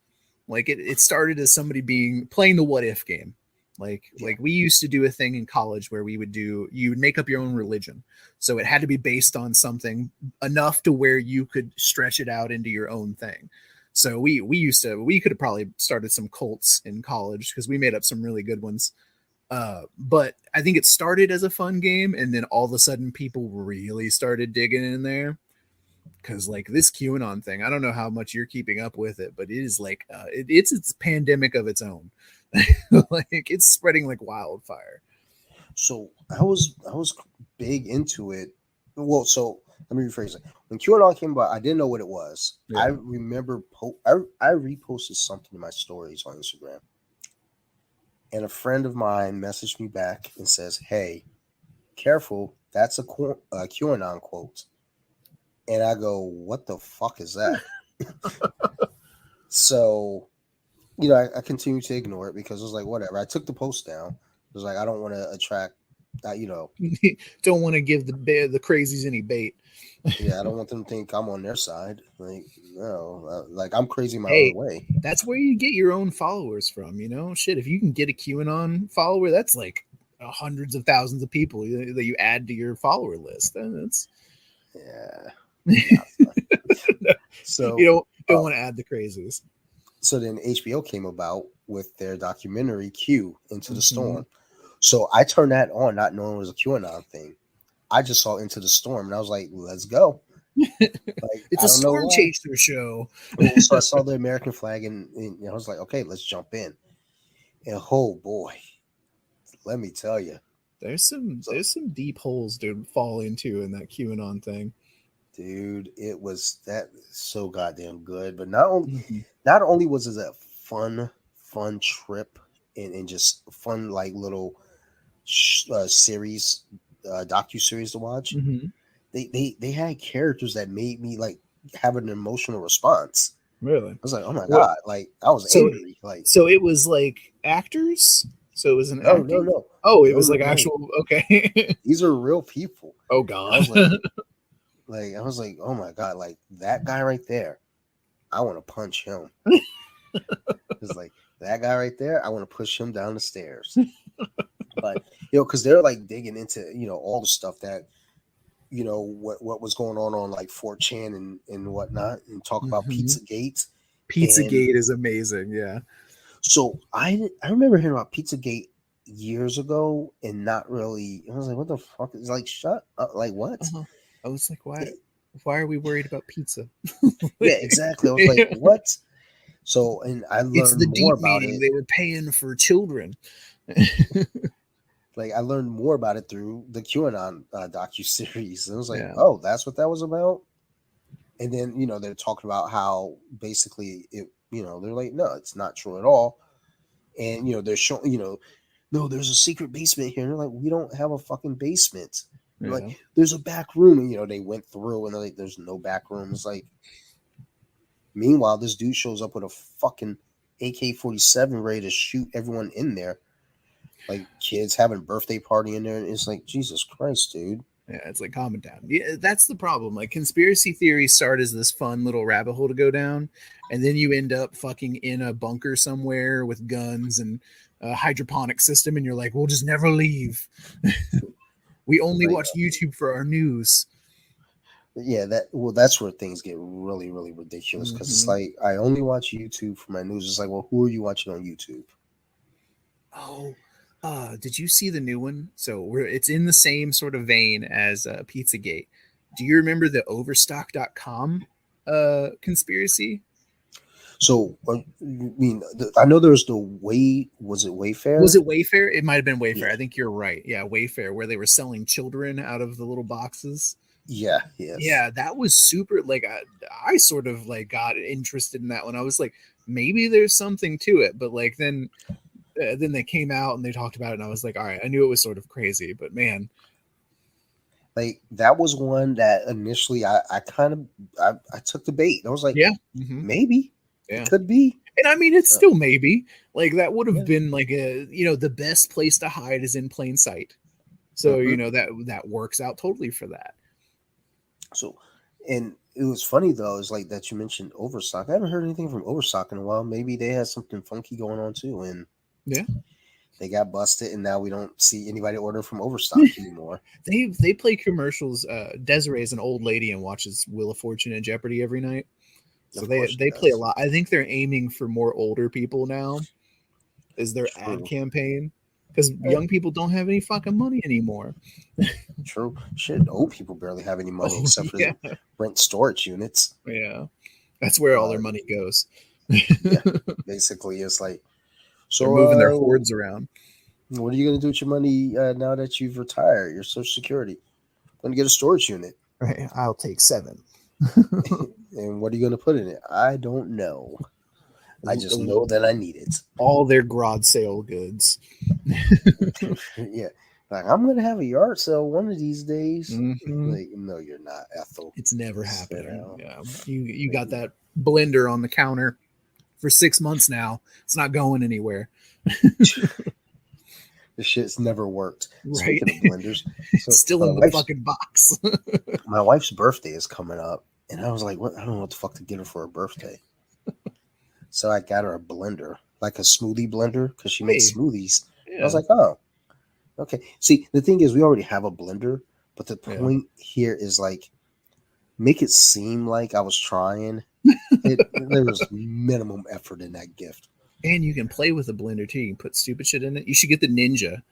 Speaker 3: Like it started as somebody playing the what if game. Like we used to do a thing in college where you would make up your own religion. So it had to be based on something enough to where you could stretch it out into your own thing. So we could have probably started some cults in college because we made up some really good ones. But I think it started as a fun game, and then all of a sudden people really started digging in there. Because like this QAnon thing, I don't know how much you're keeping up with it, but it is like it's its pandemic of its own. Like it's spreading like wildfire.
Speaker 2: So I was big into it. Well, so let me rephrase it. When QAnon came about, I didn't know what it was. Yeah. I remember I reposted something in my stories on Instagram, and a friend of mine messaged me back and says, "Hey, careful, that's a QAnon quote." And I go, "What the fuck is that?" So, I continue to ignore it because it was like, whatever. I took the post down. It was like, I don't want to attract,
Speaker 3: don't want to give the crazies any bait.
Speaker 2: Yeah, I don't want them to think I'm on their side. Like, no, like I'm crazy my own way.
Speaker 3: That's where you get your own followers from, Shit, if you can get a QAnon follower, that's like hundreds of thousands of people that you add to your follower list. That's
Speaker 2: yeah.
Speaker 3: So you don't want to add the crazies.
Speaker 2: So then HBO came about with their documentary Q Into the Storm. So I turned that on, not knowing it was a QAnon thing. I just saw Into the Storm, and I was like, "Let's go!"
Speaker 3: Like, it's a storm chaser show.
Speaker 2: So I saw the American flag, and I was like, "Okay, let's jump in." And oh boy, let me tell you,
Speaker 3: there's some deep holes to fall into in that QAnon thing.
Speaker 2: Dude, it was so goddamn good. But not only was it a fun trip and just fun like little series, docu-series to watch. They had characters that made me like have an emotional response.
Speaker 3: Really?
Speaker 2: I was like, oh my god, like I was angry. Like,
Speaker 3: so it was like actors. So it was an actor?
Speaker 2: No.
Speaker 3: Oh, it was like actual. Okay,
Speaker 2: these are real people.
Speaker 3: Oh god.
Speaker 2: I was like, oh my god, like that guy right there, I want to punch him. It's like That guy right there, I want to push him down the stairs. But because they're like digging into all the stuff that what was going on like 4chan and whatnot, and talk about Pizzagate.
Speaker 3: Pizzagate is amazing. Yeah.
Speaker 2: So I remember hearing about Pizzagate years ago and not really. I was like, what the fuck? It's like, shut up. Like, what?
Speaker 3: I was like, why are we worried about pizza?
Speaker 2: Yeah, exactly. I was like, what? So, and I learned more about it.
Speaker 3: They were paying for children.
Speaker 2: Like, I learned more about it through the QAnon docuseries. And I was like, oh, that's what that was about? And then, they're talking about how basically it, they're like, no, it's not true at all. And, they're showing, no, there's a secret basement here. And they're like, we don't have a fucking basement. Yeah. Like, there's a back room. And, they went through and they're like, there's no back room. It's like, meanwhile, this dude shows up with a fucking AK-47 ready to shoot everyone in there. Like, kids having a birthday party in there. And it's like, Jesus Christ, dude.
Speaker 3: Yeah, it's like, calm it down. Yeah, that's the problem. Like, conspiracy theories start as this fun little rabbit hole to go down, and then you end up fucking in a bunker somewhere with guns and a hydroponic system, and you're like, we'll just never leave. We only watch YouTube for our news.
Speaker 2: Yeah, that's where things get really, really ridiculous, because it's like, I only watch YouTube for my news. It's like, well, who are you watching on YouTube?
Speaker 3: Oh, did you see the new one? So it's in the same sort of vein as Pizzagate. Do you remember the Overstock.com conspiracy?
Speaker 2: So, I mean, I know there's was it Wayfair?
Speaker 3: Was it Wayfair? It might have been Wayfair. Yeah. I think you're right. Yeah, Wayfair, where they were selling children out of the little boxes.
Speaker 2: Yeah, yes.
Speaker 3: Yeah, that was super, like, I sort of, like, got interested in that one. I was like, maybe there's something to it, but, like, then they came out and they talked about it, and I was like, all right, I knew it was sort of crazy, but man.
Speaker 2: Like, that was one that initially I took the bait. I was like,
Speaker 3: yeah,
Speaker 2: maybe. Yeah. It could be.
Speaker 3: And I mean, it's still maybe. Like, that would have been like the best place to hide is in plain sight. So, that works out totally for that.
Speaker 2: So, and it was funny though, is like that you mentioned Overstock. I haven't heard anything from Overstock in a while. Maybe they had something funky going on too, and they got busted, and now we don't see anybody order from Overstock anymore.
Speaker 3: They play commercials. Desiree is an old lady and watches Wheel of Fortune and Jeopardy every night. So they play a lot. I think they're aiming for more older people now. Is their ad campaign, because young people don't have any fucking money anymore.
Speaker 2: True. Shit, old people barely have any money except for rent storage units.
Speaker 3: Yeah, that's where all their money goes.
Speaker 2: Yeah, basically, it's like, so
Speaker 3: they're moving their hoards around.
Speaker 2: What are you going to do with your money now that you've retired? Your Social Security? I'm going to get a storage unit.
Speaker 3: Right, I'll take 7.
Speaker 2: And what are you going to put in it? I don't know. I just know that I need it.
Speaker 3: All their garage sale goods.
Speaker 2: Yeah. Like, I'm going to have a yard sale one of these days. Like, no, you're not, Ethel.
Speaker 3: It's never happening. Yeah. You got that blender on the counter for 6 months now. It's not going anywhere.
Speaker 2: This shit's never worked.
Speaker 3: Right.
Speaker 2: Speaking of blenders,
Speaker 3: it's still in the fucking box.
Speaker 2: My wife's birthday is coming up, and I was like, "What? I don't know what the fuck to get her for her birthday." So I got her a blender, like a smoothie blender, because she makes smoothies. Yeah. I was like, "Oh, okay." See, the thing is, we already have a blender, but the point here is like, make it seem like I was trying. There was minimum effort in that gift.
Speaker 3: And you can play with the blender too. You can put stupid shit in it. You should get the Ninja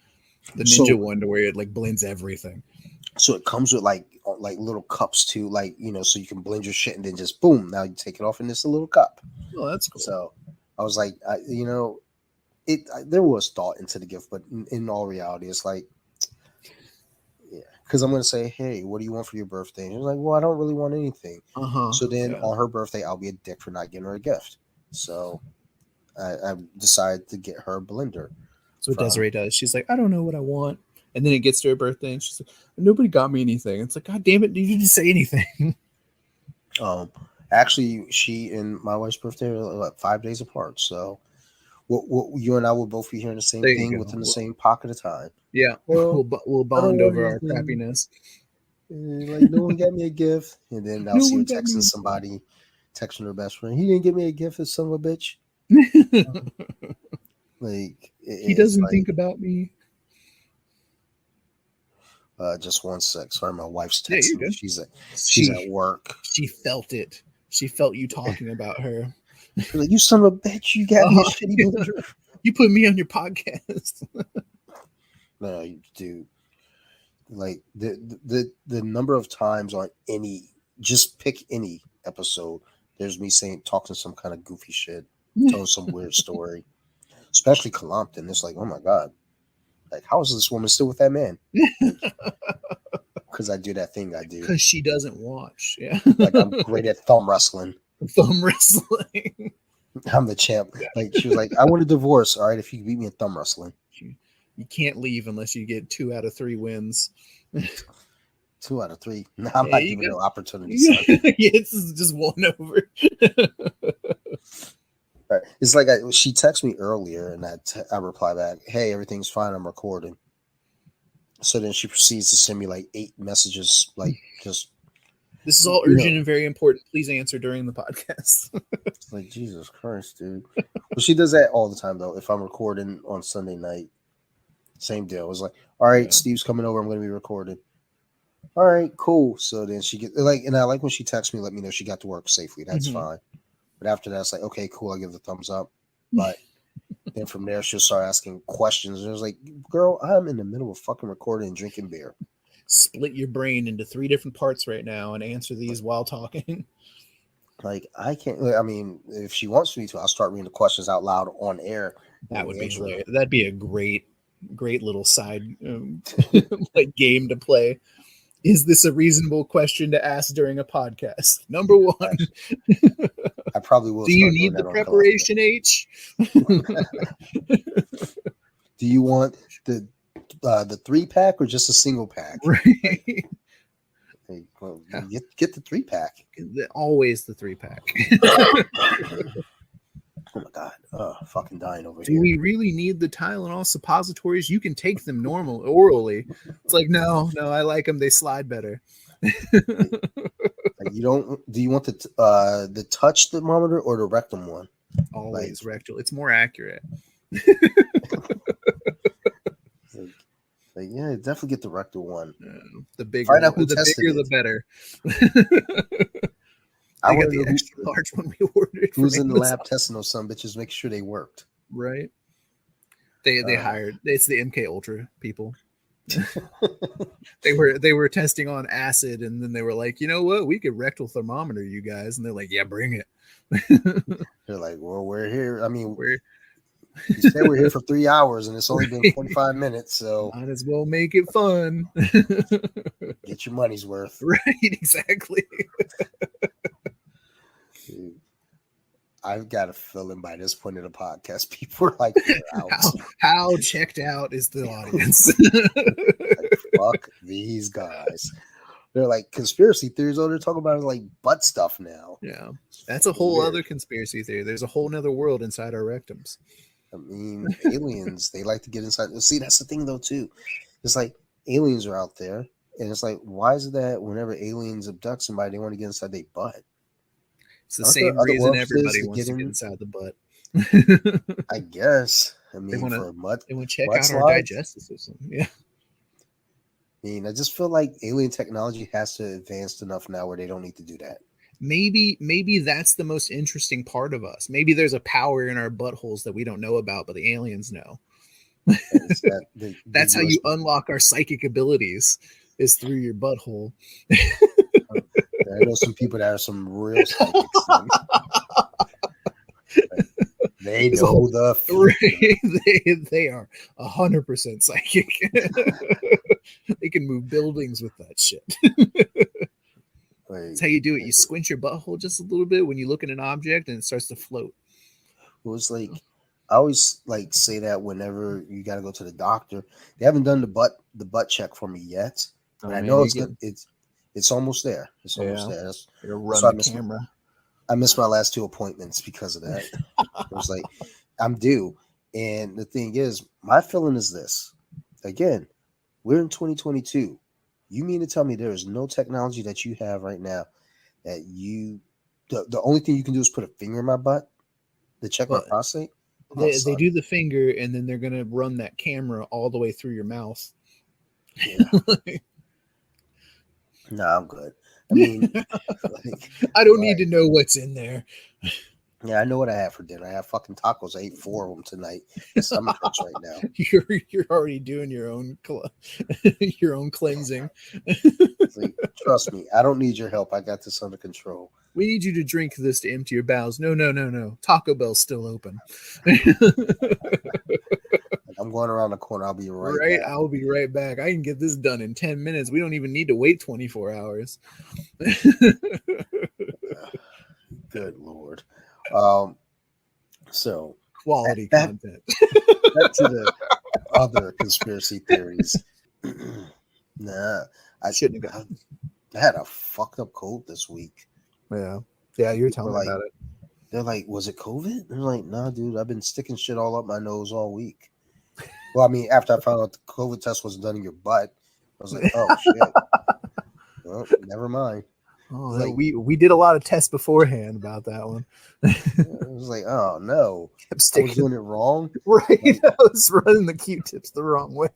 Speaker 3: one to where it like blends everything.
Speaker 2: So it comes with like little cups too, like, so you can blend your shit and then just boom. Now you take it off in this little cup.
Speaker 3: Oh, that's cool.
Speaker 2: So I was like, there was thought into the gift, but in all reality, it's like, yeah, because I'm gonna say, hey, what do you want for your birthday? And she's like, well, I don't really want anything. So then on her birthday, I'll be a dick for not getting her a gift. So I decided to get her a blender.
Speaker 3: That's what Desiree does. She's like, I don't know what I want. And then it gets to her birthday and she's like, nobody got me anything. It's like, God damn it, you didn't say anything.
Speaker 2: Actually, she and my wife's birthday are like 5 days apart. So you and I will both be hearing the same thing within the same pocket of time.
Speaker 3: Yeah. We'll bond over our crappiness.
Speaker 2: Like, no one got me a gift. And then I'll see her texting her best friend. He didn't get me a gift, this son of a bitch. Like
Speaker 3: he doesn't think about me.
Speaker 2: Just 1 sec. Sorry, my wife's
Speaker 3: Yeah, you're
Speaker 2: texting me.
Speaker 3: good.
Speaker 2: She's at work.
Speaker 3: She felt it. She felt you talking about her.
Speaker 2: She's like, "You son of a bitch! You got me a shitty blender.
Speaker 3: You put me on your podcast."
Speaker 2: No, you do. Like the number of times on just pick any episode, there's me talking some kind of goofy shit, telling some weird story, especially Colompton. It's like, oh my god, like how is this woman still with that man? Because I do that thing I do.
Speaker 3: Because she doesn't watch. Yeah,
Speaker 2: like I'm great at thumb wrestling.
Speaker 3: Thumb wrestling.
Speaker 2: I'm the champ. Like she was like, I want a divorce. All right, if you beat me in thumb wrestling.
Speaker 3: You can't leave unless you get 2 out of 3 wins.
Speaker 2: 2 out of 3. No, I'm not giving her opportunity.
Speaker 3: Yeah, it's just 1 over.
Speaker 2: Right. It's like she texted me earlier, and I reply back, "Hey, everything's fine. I'm recording." So then she proceeds to send me like 8 messages, like just.
Speaker 3: This is all urgent and very important. Please answer during the podcast.
Speaker 2: It's like, Jesus Christ, dude. But she does that all the time, though. If I'm recording on Sunday night, same deal. It was like, all right, Steve's coming over. I'm going to be recording. All right, cool. So then she gets like, and I like when she texts me, let me know she got to work safely. That's fine. But after that, it's like, okay, cool. I give the thumbs up. But then from there, she'll start asking questions. And I was like, girl, I'm in the middle of fucking recording and drinking beer.
Speaker 3: Split your brain into 3 different parts right now and answer these while talking.
Speaker 2: Like, I can't. I mean, if she wants me to, I'll start reading the questions out loud on air.
Speaker 3: That would be hilarious. That'd be a great little side like game to play. Is this a reasonable question to ask during a podcast? Number 1.
Speaker 2: I probably will.
Speaker 3: Do you need the preparation H?
Speaker 2: Do you want the 3-pack or just a single pack?
Speaker 3: Right.
Speaker 2: Hey, well, get the 3-pack.
Speaker 3: Always the 3-pack.
Speaker 2: Oh my god, fucking dying over
Speaker 3: here.
Speaker 2: Do
Speaker 3: we really need the Tylenol suppositories? You can take them orally. It's like, no, I like them. They slide better.
Speaker 2: Like, you don't. Do you want the touch thermometer or the rectum one?
Speaker 3: Always rectal. It's more accurate.
Speaker 2: Like, yeah, definitely get the rectal one.
Speaker 3: The bigger, the better. I got the extra large one we ordered.
Speaker 2: Who's in the lab testing those some bitches? Make sure they worked.
Speaker 3: Right. They hired. It's the MK Ultra people. They were testing on acid, and then they were like, you know what? We could rectal thermometer you guys, and they're like, yeah, bring it.
Speaker 2: They're like, well, we're here. I mean, you said we're here for 3 hours, and it's only been 45 minutes, so
Speaker 3: might as well make it fun.
Speaker 2: Get your money's worth.
Speaker 3: Right, exactly.
Speaker 2: Dude, I've got a feeling by this point in the podcast, people are like, out.
Speaker 3: How checked out is the audience?
Speaker 2: Like, fuck these guys. They're like conspiracy theories. All they're talking about is like butt stuff now.
Speaker 3: Yeah, that's a whole other conspiracy theory. There's a whole nother world inside our rectums.
Speaker 2: I mean, aliens, they like to get inside. See, that's the thing, though, too. It's like aliens are out there, and it's like, why is it that whenever aliens abduct somebody, they want to get inside their butt?
Speaker 3: It's the same reason everybody wants to get inside the butt.
Speaker 2: I guess. I mean,
Speaker 3: they want to check out our digestive system. Yeah.
Speaker 2: I mean, I just feel like alien technology has to advance enough now where they don't need to do that.
Speaker 3: Maybe that's the most interesting part of us. Maybe there's a power in our buttholes that we don't know about, but the aliens know. That's how you unlock our psychic abilities, is through your butthole.
Speaker 2: I know some people that are some real psychics. They know
Speaker 3: they are 100% psychic. They can move buildings with that shit. That's how you do it. You squint your butthole just a little bit when you look at an object, and it starts to float.
Speaker 2: It was like, I always like say that whenever you got to go to the doctor. They haven't done the butt check for me yet, but I know it's almost there. It's almost there.
Speaker 3: Run the camera.
Speaker 2: I missed my last 2 appointments because of that. It was like, I'm due, and the thing is, my feeling is this. Again, we're in 2022. You mean to tell me there is no technology that you have right now that the only thing you can do is put a finger in my butt to check my prostate?
Speaker 3: They do the finger, and then they're gonna run that camera all the way through your mouth.
Speaker 2: Yeah. No, I'm good. I mean,
Speaker 3: I don't need to know what's in there.
Speaker 2: Yeah, I know what I had for dinner. I had fucking tacos. I ate 4 of them tonight. My stomach hurts right now.
Speaker 3: You're already doing your own cleansing.
Speaker 2: Trust me, I don't need your help. I got this under control.
Speaker 3: We need you to drink this to empty your bowels. No. Taco Bell's still open.
Speaker 2: I'm going around the corner. I'll be right back.
Speaker 3: I'll be right back. I can get this done in 10 minutes. We don't even need to wait 24 hours.
Speaker 2: Good Lord. So
Speaker 3: quality content.
Speaker 2: Back to the other conspiracy theories. Nah, I shouldn't have got. I had a fucked up cold this week.
Speaker 3: Yeah, you're telling me about it.
Speaker 2: They're like, was it COVID? They're like, nah, dude, I've been sticking shit all up my nose all week. Well, I mean, after I found out the COVID test wasn't done in your butt, I was like, oh shit. Well, never mind.
Speaker 3: Oh, we did a lot of tests beforehand about that one.
Speaker 2: It was like, oh no, I was doing it wrong.
Speaker 3: Right, I was running the Q-tips the wrong way.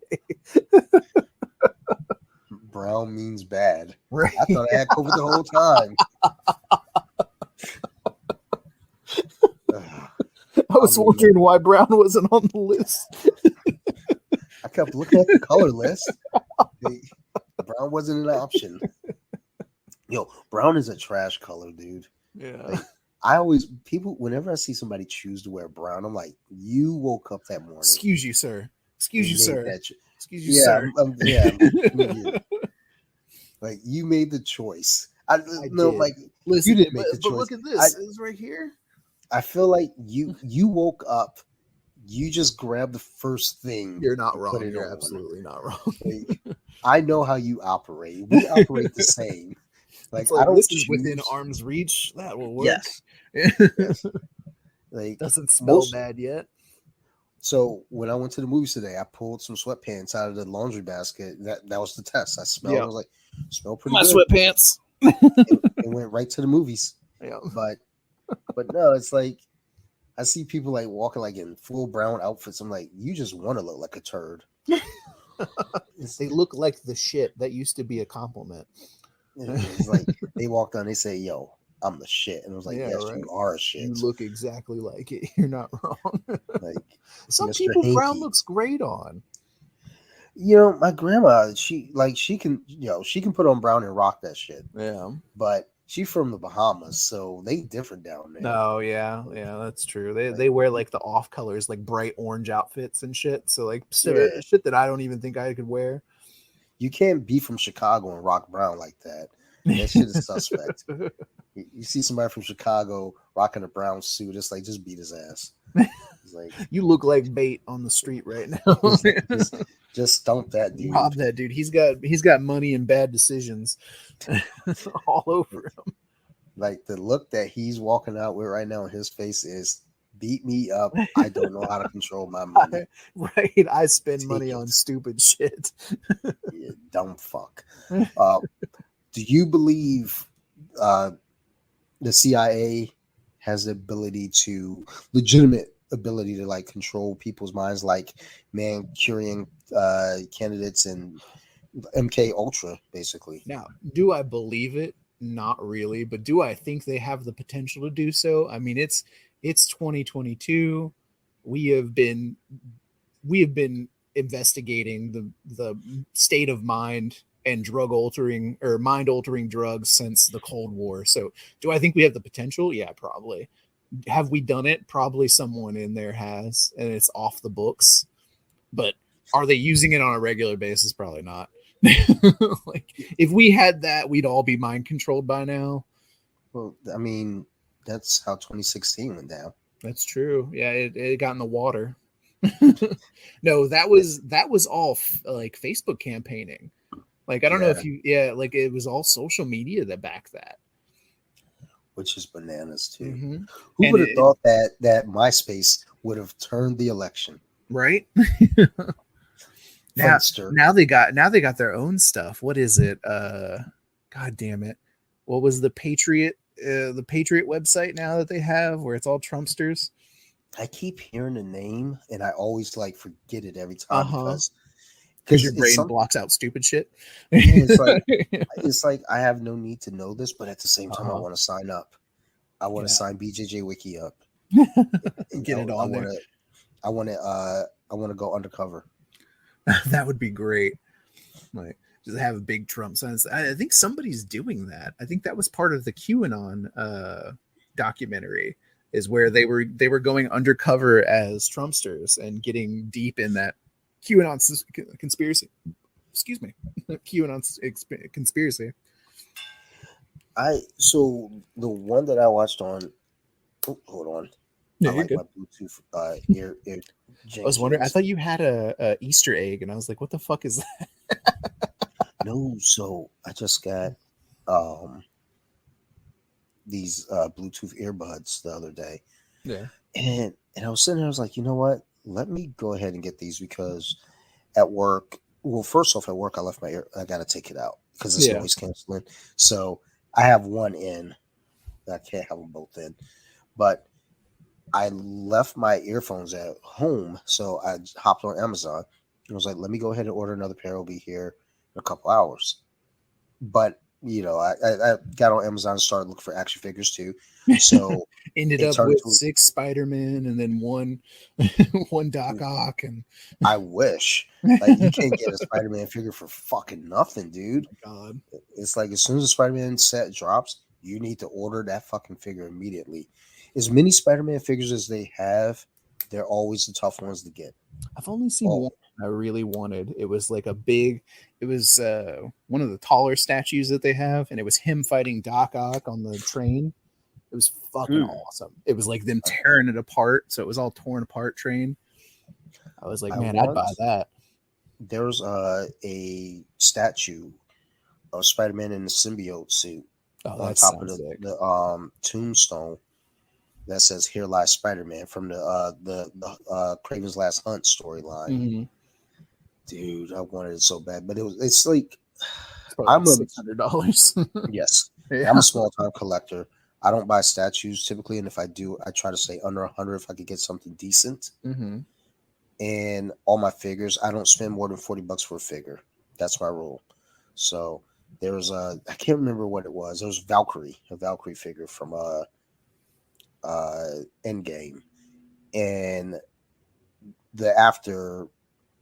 Speaker 2: Brown means bad.
Speaker 3: Right.
Speaker 2: I thought I had COVID the whole time.
Speaker 3: I was wondering why brown wasn't on the list.
Speaker 2: I kept looking at the color list. Brown wasn't an option. Yo, brown is a trash color, dude.
Speaker 3: Yeah.
Speaker 2: Whenever I see somebody choose to wear brown, I'm like, you woke up that morning.
Speaker 3: Excuse you, sir. Excuse you, sir. Excuse you,
Speaker 2: sir.
Speaker 3: Yeah.
Speaker 2: Like, you made the choice.
Speaker 3: Listen,
Speaker 2: you didn't make the choice.
Speaker 3: But look at this. This right here.
Speaker 2: I feel like you woke up, you just grabbed the first thing.
Speaker 3: You're not wrong. You're absolutely not wrong.
Speaker 2: I know how you operate. We operate the same. Like I don't
Speaker 3: this is within arm's reach. That will work.
Speaker 2: Yes. Like
Speaker 3: doesn't smell bad yet.
Speaker 2: So when I went to the movies today, I pulled some sweatpants out of the laundry basket. That was the test. I smelled. I was like, smell pretty good.
Speaker 3: My sweatpants.
Speaker 2: It went right to the movies.
Speaker 3: Yeah.
Speaker 2: But no, it's like I see people like walking like in full brown outfits. I'm like, you just want to look like a turd.
Speaker 3: They look like the shit. That used to be a compliment.
Speaker 2: It's like they walked on, they say, yo, I'm the shit. And I was like, yes, right. You are a shit.
Speaker 3: You look exactly like it. You're not wrong.
Speaker 2: Like
Speaker 3: some Mr. people Hanky. Brown looks great on.
Speaker 2: You know, my grandma, she can put on brown and rock that shit.
Speaker 3: Yeah.
Speaker 2: But she's from the Bahamas, so they different down there.
Speaker 3: Oh yeah, that's true. They wear like the off colors, like bright orange outfits and shit. So like shit that I don't even think I could wear.
Speaker 2: You can't be from Chicago and rock brown like that. That shit is suspect. You see somebody from Chicago rocking a brown suit, it's like, just beat his ass. It's like,
Speaker 3: you look like bait on the street right now.
Speaker 2: just stomp that dude.
Speaker 3: Rob that dude. He's got money and bad decisions all over him.
Speaker 2: Like the look that he's walking out with right now on his face is, beat me up. I don't know how to control my money.
Speaker 3: Right. I spend money on stupid shit.
Speaker 2: You dumb fuck. Do you believe the CIA has the legitimate ability to like control people's minds, like Manchurian candidates and MK Ultra, basically?
Speaker 3: Now, do I believe it? Not really, but do I think they have the potential to do so? I mean, it's 2022. We have been investigating the state of mind and mind altering drugs since the Cold War. So do I think we have the potential? Yeah, probably. Have we done it? Probably someone in there has, and it's off the books. But are they using it on a regular basis? Probably not. Like if we had that, we'd all be mind controlled by now.
Speaker 2: Well, I mean, that's how 2016 went down.
Speaker 3: That's true. Yeah, it got in the water. No, that was all like Facebook campaigning. Like I don't know if like it was all social media that backed that.
Speaker 2: Which is bananas too.
Speaker 3: Mm-hmm.
Speaker 2: Who would have thought that MySpace would have turned the election?
Speaker 3: Right? Now they got their own stuff. What is it? God damn it. What was the Patriot website now that they have where it's all Trumpsters?
Speaker 2: I keep hearing the name, and I always like forget it every time
Speaker 3: Because
Speaker 2: because
Speaker 3: your
Speaker 2: it's
Speaker 3: brain
Speaker 2: something.
Speaker 3: blocks out stupid shit.
Speaker 2: Yeah, it's like I have no need to know this, but at the same time, I want to sign up. I want to
Speaker 3: Yeah.
Speaker 2: sign BJJ Wiki up. And
Speaker 3: Get it on there.
Speaker 2: I want to. I want to go undercover.
Speaker 3: That would be great. Like, just have a big Trump sign. I think somebody's doing that. I think that was part of the QAnon documentary, is where they were going undercover as Trumpsters and getting deep in that QAnon conspiracy. Excuse me, QAnon conspiracy.
Speaker 2: So the one that I watched on. Oh, hold on.
Speaker 3: Yeah,
Speaker 2: I
Speaker 3: you're
Speaker 2: like
Speaker 3: good.
Speaker 2: my Bluetooth ear
Speaker 3: I was wondering. I
Speaker 2: jingles.
Speaker 3: thought you had a Easter egg, and I was like, "What the fuck is that?"
Speaker 2: No, so I just got um these Bluetooth earbuds the other day,
Speaker 3: Yeah.
Speaker 2: and I was sitting there. I was like, you know what? Let me go ahead and get these because at work. Well, first off, at work, I left my ear. I got to take it out because it's
Speaker 3: Yeah.
Speaker 2: noise canceling. So I have one in. I can't have them both in, but I left my earphones at home, so I hopped on Amazon. I was like, let me go ahead and order another pair. It'll be here in a couple hours. But I got on Amazon and started looking for action figures too. So
Speaker 3: Ended
Speaker 2: it
Speaker 3: up
Speaker 2: turned
Speaker 3: with
Speaker 2: to
Speaker 3: 6 Spider-Man and then one one Doc Ock and
Speaker 2: I wish like you can't get a Spider-Man figure for fucking nothing, dude.
Speaker 3: God.
Speaker 2: It's like as soon as the Spider-Man set drops, you need to order that fucking figure immediately. As many Spider-Man figures as they have, they're always the tough ones to get.
Speaker 3: I've only seen
Speaker 2: Oh,
Speaker 3: one I really wanted. It was like it was one of the taller statues that they have, and it was him fighting Doc Ock on the train. It was fucking
Speaker 2: hmm.
Speaker 3: awesome. It was like them tearing it apart, so it was all torn apart train. I was like,
Speaker 2: I
Speaker 3: man, I'd buy
Speaker 2: want
Speaker 3: that.
Speaker 2: there's a statue of Spider-Man in the symbiote suit
Speaker 3: Oh,
Speaker 2: on
Speaker 3: that
Speaker 2: top of
Speaker 3: sounds sick.
Speaker 2: the tombstone that says "Here lies Spider-Man" from the Craven's Last Hunt storyline.
Speaker 3: Mm-hmm.
Speaker 2: Dude, I wanted it so bad, but it's like
Speaker 3: It's probably like
Speaker 2: I'm a
Speaker 3: $600.
Speaker 2: yes,
Speaker 3: Yeah.
Speaker 2: I'm a small time collector. I don't buy statues typically, and if I do, I try to stay under 100 if I could get something decent.
Speaker 3: Mm-hmm.
Speaker 2: And all my figures, I don't spend more than $40 for a figure. That's my rule. So there was I can't remember what it was. It was a Valkyrie figure from Endgame, and the after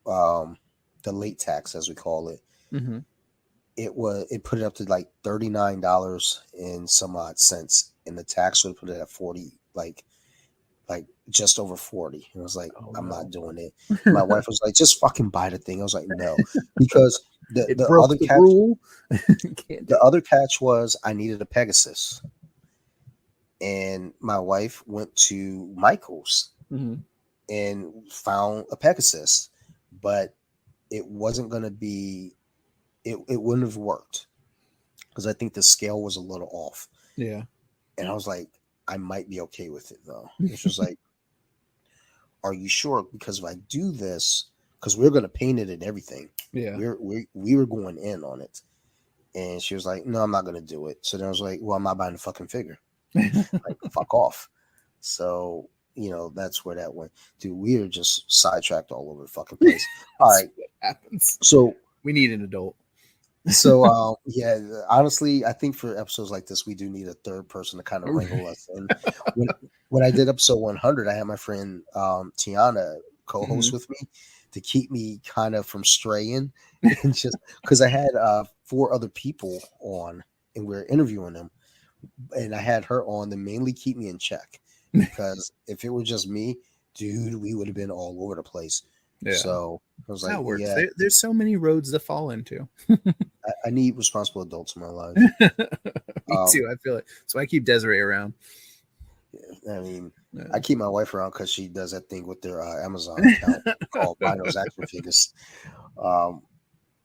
Speaker 2: um the late tax as we call it,
Speaker 3: Mm-hmm.
Speaker 2: it put it up to like $39 and some odd cents, and the tax would put it at 40, like just over 40. And I was like,
Speaker 3: Oh
Speaker 2: I'm not
Speaker 3: no.
Speaker 2: doing it. And my wife was like, just fucking buy the thing. I was like, no, because
Speaker 3: It broke the rule. Can't do
Speaker 2: the other catch was I needed a Pegasus, and my wife went to Michael's
Speaker 3: it. Mm-hmm.
Speaker 2: and found a Pegasus, but it wasn't going to be. It wouldn't have worked because I think the scale was a little off.
Speaker 3: Yeah.
Speaker 2: And I was like, I might be okay with it though. It's just like, are you sure? Because if I do this, because we're going to paint it and everything,
Speaker 3: Yeah.
Speaker 2: we were going in on it. And she was like, no, I'm not going to do it. So then I was like, well, I'm not buying the fucking figure. Like, fuck off. So, that's where that went. Dude, we are just sidetracked all over the fucking place. All right.
Speaker 3: What happens?
Speaker 2: So,
Speaker 3: We need an adult.
Speaker 2: yeah, honestly, I think for episodes like this, we do need a third person to kind of wrangle us. And when I did episode 100, I had my friend Tiana co-host
Speaker 3: Mhm.
Speaker 2: with me to keep me kind of from straying, and just because I had 4 other people on and we are interviewing them, and I had her on to mainly keep me in check because if it were just me, dude, we would have been all over the place.
Speaker 3: Yeah.
Speaker 2: So I was
Speaker 3: That's
Speaker 2: like,
Speaker 3: how it works.
Speaker 2: yeah,
Speaker 3: There's so many roads to fall into.
Speaker 2: I need responsible adults in my life.
Speaker 3: Me too. I feel it. So I keep Desiree around.
Speaker 2: Yeah, I mean,
Speaker 3: Yeah.
Speaker 2: I keep my wife around because she does that thing with their Amazon account called Buy Those Action Figures. Um,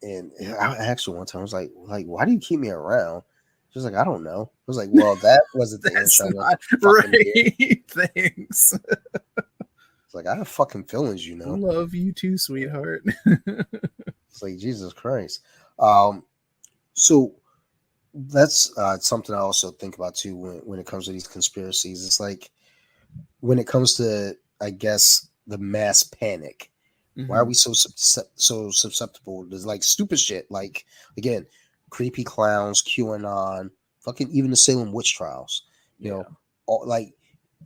Speaker 2: and I asked her one time, I was like, why do you keep me around? She was like, I don't know. I was like, well, that wasn't the
Speaker 3: That's
Speaker 2: answer I want
Speaker 3: not
Speaker 2: to fucking hear.
Speaker 3: right. Thanks.
Speaker 2: It's like I have fucking feelings, you know.
Speaker 3: Love you too, sweetheart.
Speaker 2: It's like Jesus Christ. Um, so that's something I also think about too when it comes to these conspiracies. It's like when it comes to I guess, the mass panic. Why are we so susceptible to like stupid shit? Like, again, creepy clowns, QAnon, fucking even the Salem witch trials. You know, all, like,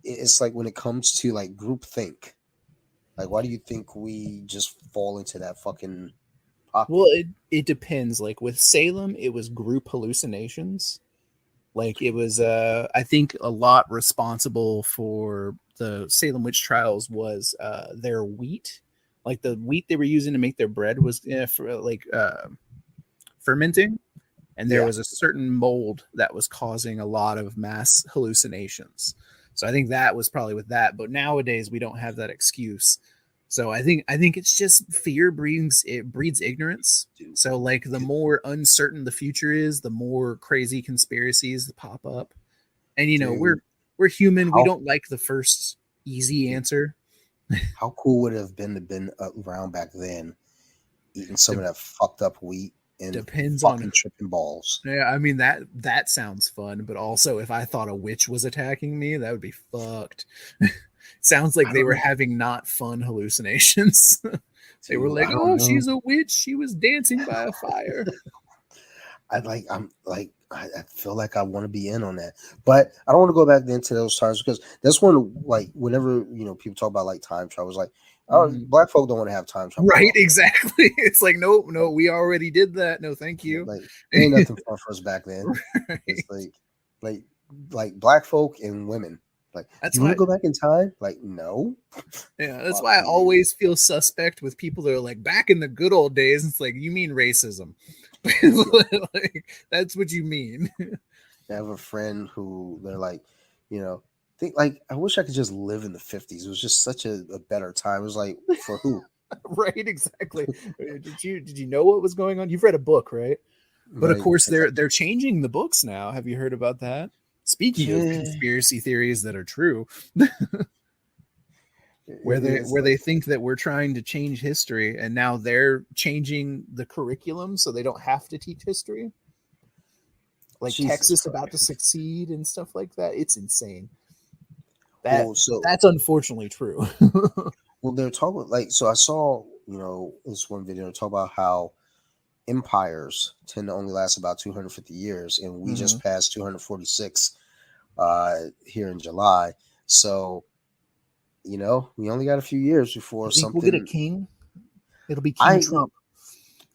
Speaker 2: it's like when it comes to like groupthink, like, why do you think we just fall into that fucking pocket?
Speaker 3: Well, it depends. Like with Salem, it was group hallucinations. Like it was, I think a lot responsible for the Salem witch trials was their wheat. Like the wheat they were using to make their bread was fermenting. And there was a certain mold that was causing a lot of mass hallucinations. So I think that was probably with that. But nowadays we don't have that excuse. So I think it's just fear breeds ignorance. So like the more uncertain the future is, the more crazy conspiracies pop up. And you know, we're human. We don't like the first easy answer.
Speaker 2: How cool would it have been to been around back then, eating some of that fucked up wheat and
Speaker 3: depends
Speaker 2: fucking
Speaker 3: on
Speaker 2: tripping balls?
Speaker 3: Yeah, I mean that sounds fun, but also if I thought a witch was attacking me, that would be fucked. Sounds like they were having not fun hallucinations. They were like, "Oh, she's a witch. She was dancing by a fire."
Speaker 2: I feel like I want to be in on that, but I don't want to go back into those times because that's when, like, whenever people talk about like time travel, it's like, oh, black folk don't want to have time travel,
Speaker 3: right? Exactly. It's like, no, we already did that. No, thank you.
Speaker 2: Like, ain't nothing fun for us back then. Right. It's like black folk and women. Like, you want to go back in time? Like, no.
Speaker 3: Yeah, that's why I always feel suspect with people that are like, back in the good old days. It's like, you mean racism? Like, that's what you mean.
Speaker 2: I have a friend who they're like, think like, I wish I could just live in the 50s. It was just such a better time. It was like, for who?
Speaker 3: Right, exactly. Did you know what was going on? You've read a book, right? But of course they're changing the books now. Have you heard about that? Speaking of conspiracy theories that are true, where they think that we're trying to change history, and now they're changing the curriculum so they don't have to teach history. Like Texas about to succeed and stuff like that. It's insane. That's unfortunately true.
Speaker 2: Well, they're talking like, so I saw, this one video talk about how empires tend to only last about 250 years, and we just passed 246 here in July. So, we only got a few years before something.
Speaker 3: We'll get a king. It'll be King Trump.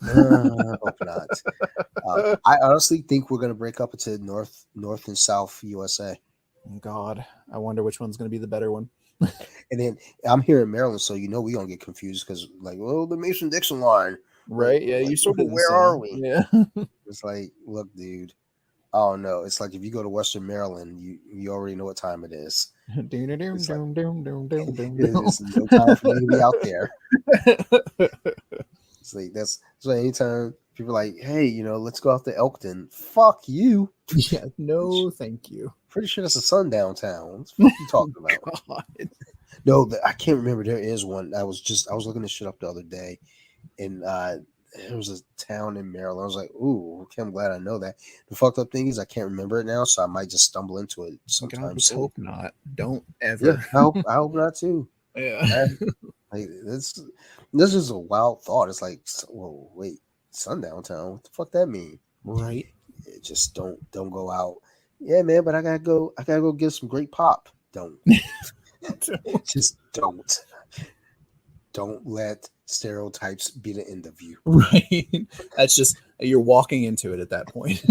Speaker 2: I hope not. I honestly think we're going to break up into North and South USA.
Speaker 3: God, I wonder which one's going to be the better one.
Speaker 2: And then I'm here in Maryland, so we're going to get confused because, like, well, the Mason-Dixon line.
Speaker 3: Right, yeah, you sort of
Speaker 2: where are we?
Speaker 3: Yeah.
Speaker 2: It's like, look, dude. Oh, no. It's like if you go to Western Maryland, you already know what time it is. It's like, there's no time for me to be out there. It's like, so anytime people are like, hey, let's go out to Elkton. Fuck you.
Speaker 3: Yeah, no, thank you.
Speaker 2: Pretty sure that's a sundown town. What the fuck you talking about? God. No, I can't remember. There is one. I was looking this shit up the other day, and there was a town in Maryland. I was like, ooh, okay, I'm glad I know that. The fucked up thing is I can't remember it now, so I might just stumble into it sometime soon.
Speaker 3: Hope not. Don't ever.
Speaker 2: Yeah, I hope not too.
Speaker 3: Yeah.
Speaker 2: Like this is a wild thought. It's like, whoa, wait, sundown town. What the fuck that mean?
Speaker 3: Right.
Speaker 2: Just don't go out. Yeah, man, but I gotta go get some great pop. Don't. Just don't. Don't let stereotypes be the end of you.
Speaker 3: Right. That's just, you're walking into it at that point.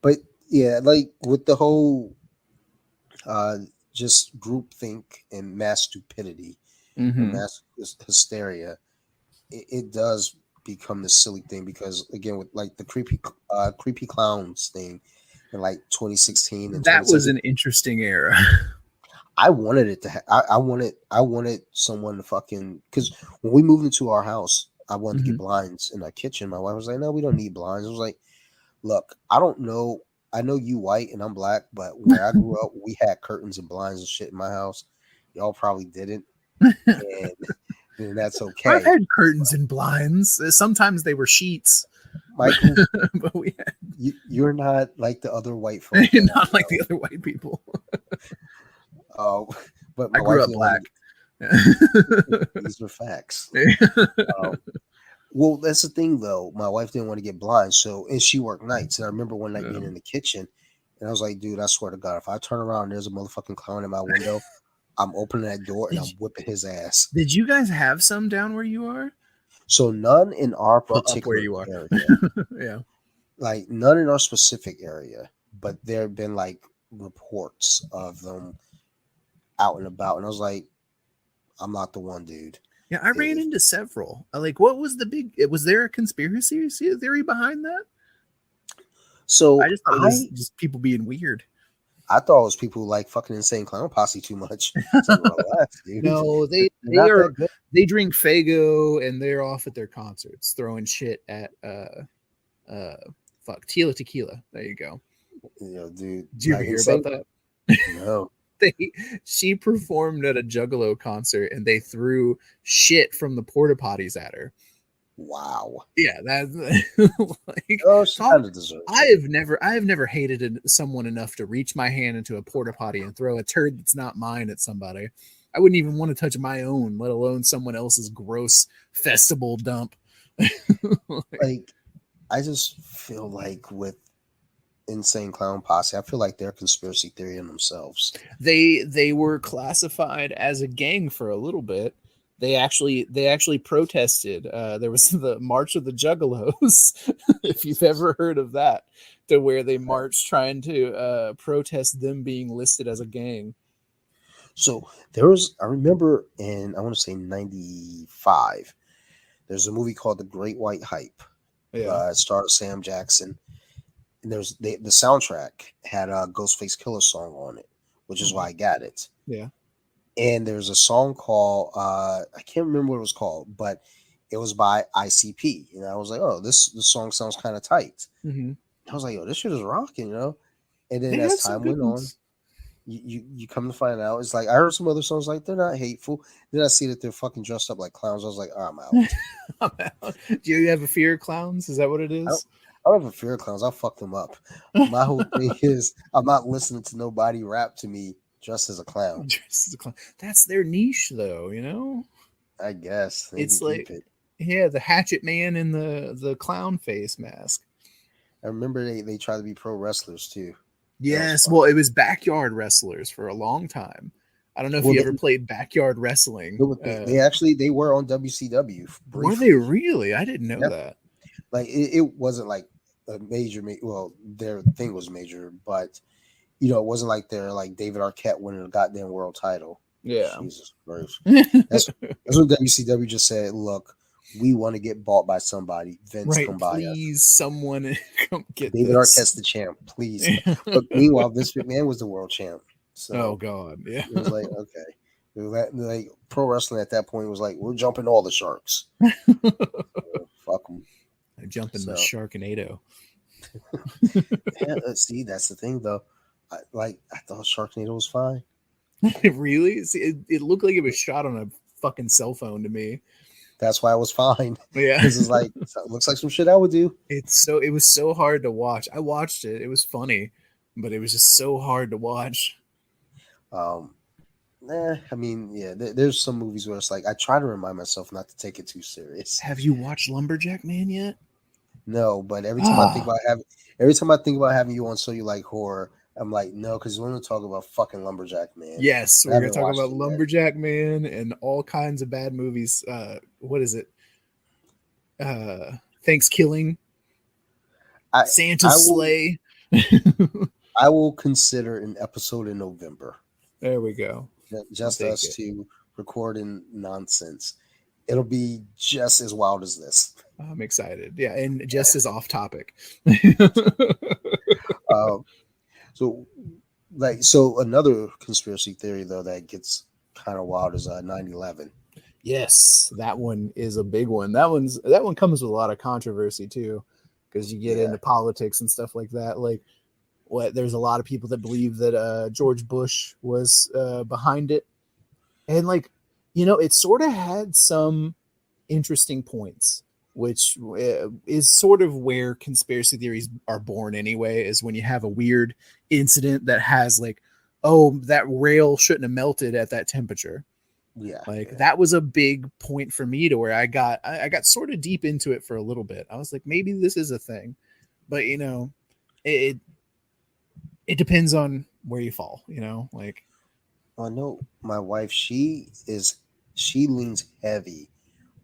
Speaker 2: But yeah, like with the whole just groupthink and mass stupidity and mass hysteria, it does become this silly thing because, again, with like the creepy clowns thing in like 2016 and
Speaker 3: that was an interesting era.
Speaker 2: I wanted it to I wanted someone to fucking, because when we moved into our house, I wanted to get blinds in our kitchen. My wife was like, no, we don't need blinds. I was like, look, I don't know. I know you white and I'm black, but where I grew up, we had curtains and blinds and shit in my house. Y'all probably didn't. And that's okay.
Speaker 3: I've had curtains and blinds. Sometimes they were sheets.
Speaker 2: Michael, but you're not like the other white folks.
Speaker 3: You're not like the other white people.
Speaker 2: Oh, but my
Speaker 3: I grew
Speaker 2: wife
Speaker 3: up
Speaker 2: didn't
Speaker 3: black.
Speaker 2: These are facts. Well, that's the thing though. My wife didn't want to get blind, and she worked nights. And I remember one night being in the kitchen, and I was like, "Dude, I swear to God, if I turn around and there's a motherfucking clown in my window, I'm opening that door and I'm whipping his ass."
Speaker 3: Did you guys have some down where you are?
Speaker 2: So none in our particular
Speaker 3: up where you are.
Speaker 2: area.
Speaker 3: Yeah.
Speaker 2: Like none in our specific area, but there have been like reports of them out and about. And I was like, I'm not the one, dude.
Speaker 3: Yeah, I ran into several. Like, what was the big? Was there a conspiracy theory behind that?
Speaker 2: So
Speaker 3: I just thought it was just people being weird.
Speaker 2: I thought it was people who like fucking Insane Clown Posse too much. It's like, relax, dude.
Speaker 3: No, they drink Faygo and they're off at their concerts throwing shit at Tila Tequila. There you go.
Speaker 2: Dude.
Speaker 3: Did you ever hear about that?
Speaker 2: No.
Speaker 3: She performed at a Juggalo concert and they threw shit from the porta potties at her.
Speaker 2: Wow.
Speaker 3: Yeah, that's
Speaker 2: like, oh, she kind of deserves it.
Speaker 3: I have never hated someone enough to reach my hand into a porta potty and throw a turd that's not mine at somebody. I wouldn't even want to touch my own, let alone someone else's gross festival dump.
Speaker 2: like, I just feel like with Insane Clown Posse, I feel like they're a conspiracy theory in themselves.
Speaker 3: They were classified as a gang for a little bit. They actually protested. There was the March of the Juggalos, if you've ever heard of that, to where they marched trying to protest them being listed as a gang.
Speaker 2: So I remember in, I want to say 95, there's a movie called The Great White Hype. Yeah. It starred Sam Jackson. And the soundtrack had a Ghostface Killer song on it, which is why I got it.
Speaker 3: Yeah.
Speaker 2: And there's a song called, I can't remember what it was called, but it was by ICP. And I was like, oh, this song sounds kind of tight.
Speaker 3: Mm-hmm.
Speaker 2: I was like, oh, this shit is rocking, And then as time went on, you come to find out, it's like, I heard some other songs like, they're not hateful. Then I see that they're fucking dressed up like clowns. I was like, oh, I'm out.
Speaker 3: I'm out. Do you have a fear of clowns? Is that what it is?
Speaker 2: I don't have a fear of clowns. I'll fuck them up. My whole thing is I'm not listening to nobody rap to me dressed as a clown.
Speaker 3: That's their niche, though,
Speaker 2: I guess.
Speaker 3: It's like, the Hatchet Man and the clown face mask.
Speaker 2: I remember they tried to be pro wrestlers, too.
Speaker 3: Yes, well, it was backyard wrestlers for a long time. I don't know if you ever played backyard wrestling.
Speaker 2: They were on WCW.
Speaker 3: Briefly. Were they really? I didn't know that.
Speaker 2: Like, it wasn't like a major, well, their thing was major, but it wasn't like they're like David Arquette winning a goddamn world title.
Speaker 3: Yeah.
Speaker 2: Jesus Christ. That's what WCW just said. Look, we want to get bought by somebody. Vince, come by us.
Speaker 3: Please, someone come get
Speaker 2: David Arquette's the champ, please. But meanwhile, Vince McMahon was the world champ. So
Speaker 3: oh God, yeah.
Speaker 2: It was like, okay. It was like pro wrestling at that point was like, we're jumping all the sharks. Fuck them.
Speaker 3: They're jumping the Sharknado.
Speaker 2: Yeah, see, that's the thing though. I thought Sharknado was fine.
Speaker 3: Really? See, it looked like it was shot on a fucking cell phone to me.
Speaker 2: That's why it was fine.
Speaker 3: Yeah,
Speaker 2: this is like, it looks like some shit I would do.
Speaker 3: It was so hard to watch. I watched it. It was funny, but it was just so hard to watch.
Speaker 2: I mean, yeah, there's some movies where it's like I try to remind myself not to take it too serious.
Speaker 3: Have you watched Lumberjack Man yet?
Speaker 2: No, but every time I think about having you on So You Like Horror, I'm like, no, because we're going to talk about fucking Lumberjack Man.
Speaker 3: Yes, we're going to talk about Lumberjack Man and all kinds of bad movies. What is it? Thanksgiving. Santa's Sleigh.
Speaker 2: I will consider an episode in November.
Speaker 3: There we go.
Speaker 2: Just us two recording nonsense. It'll be just as wild as this.
Speaker 3: I'm excited. Yeah, and just as off topic.
Speaker 2: So another conspiracy theory though that gets kind of wild is 9/11.
Speaker 3: Yes, that one is a big one. That one comes with a lot of controversy too, because you get into politics and stuff like that. Like, there's a lot of people that believe that George Bush was behind it, and it sort of had some interesting points, which is sort of where conspiracy theories are born anyway, is when you have a weird incident that has like oh, that rail shouldn't have melted at that temperature.
Speaker 2: Yeah.
Speaker 3: Like that was a big point for me to where I got sort of deep into it for a little bit. I was like, maybe this is a thing, but you know, it depends on where you fall, you know, like.
Speaker 2: I know my wife, she leans heavy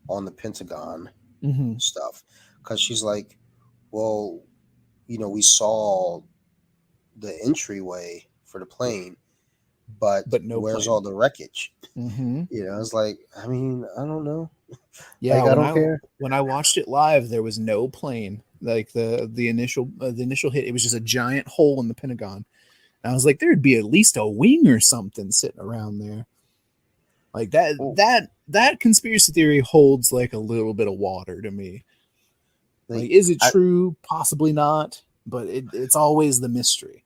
Speaker 2: on the Pentagon stuff, because she's like, well, you know, we saw the entryway for the plane, but
Speaker 3: no
Speaker 2: where's
Speaker 3: plane.
Speaker 2: all the wreckage?
Speaker 3: Mm-hmm.
Speaker 2: You know, it's like, I mean, I don't know.
Speaker 3: Yeah,
Speaker 2: like, I don't care.
Speaker 3: When I watched it live, there was no plane. Like the initial hit, it was just a giant hole in the Pentagon. And I was like, there'd be at least a wing or something sitting around there. Like that
Speaker 2: Well,
Speaker 3: that conspiracy theory holds like a little bit of water to me. Like, is it true? Possibly not, but it's always the mystery.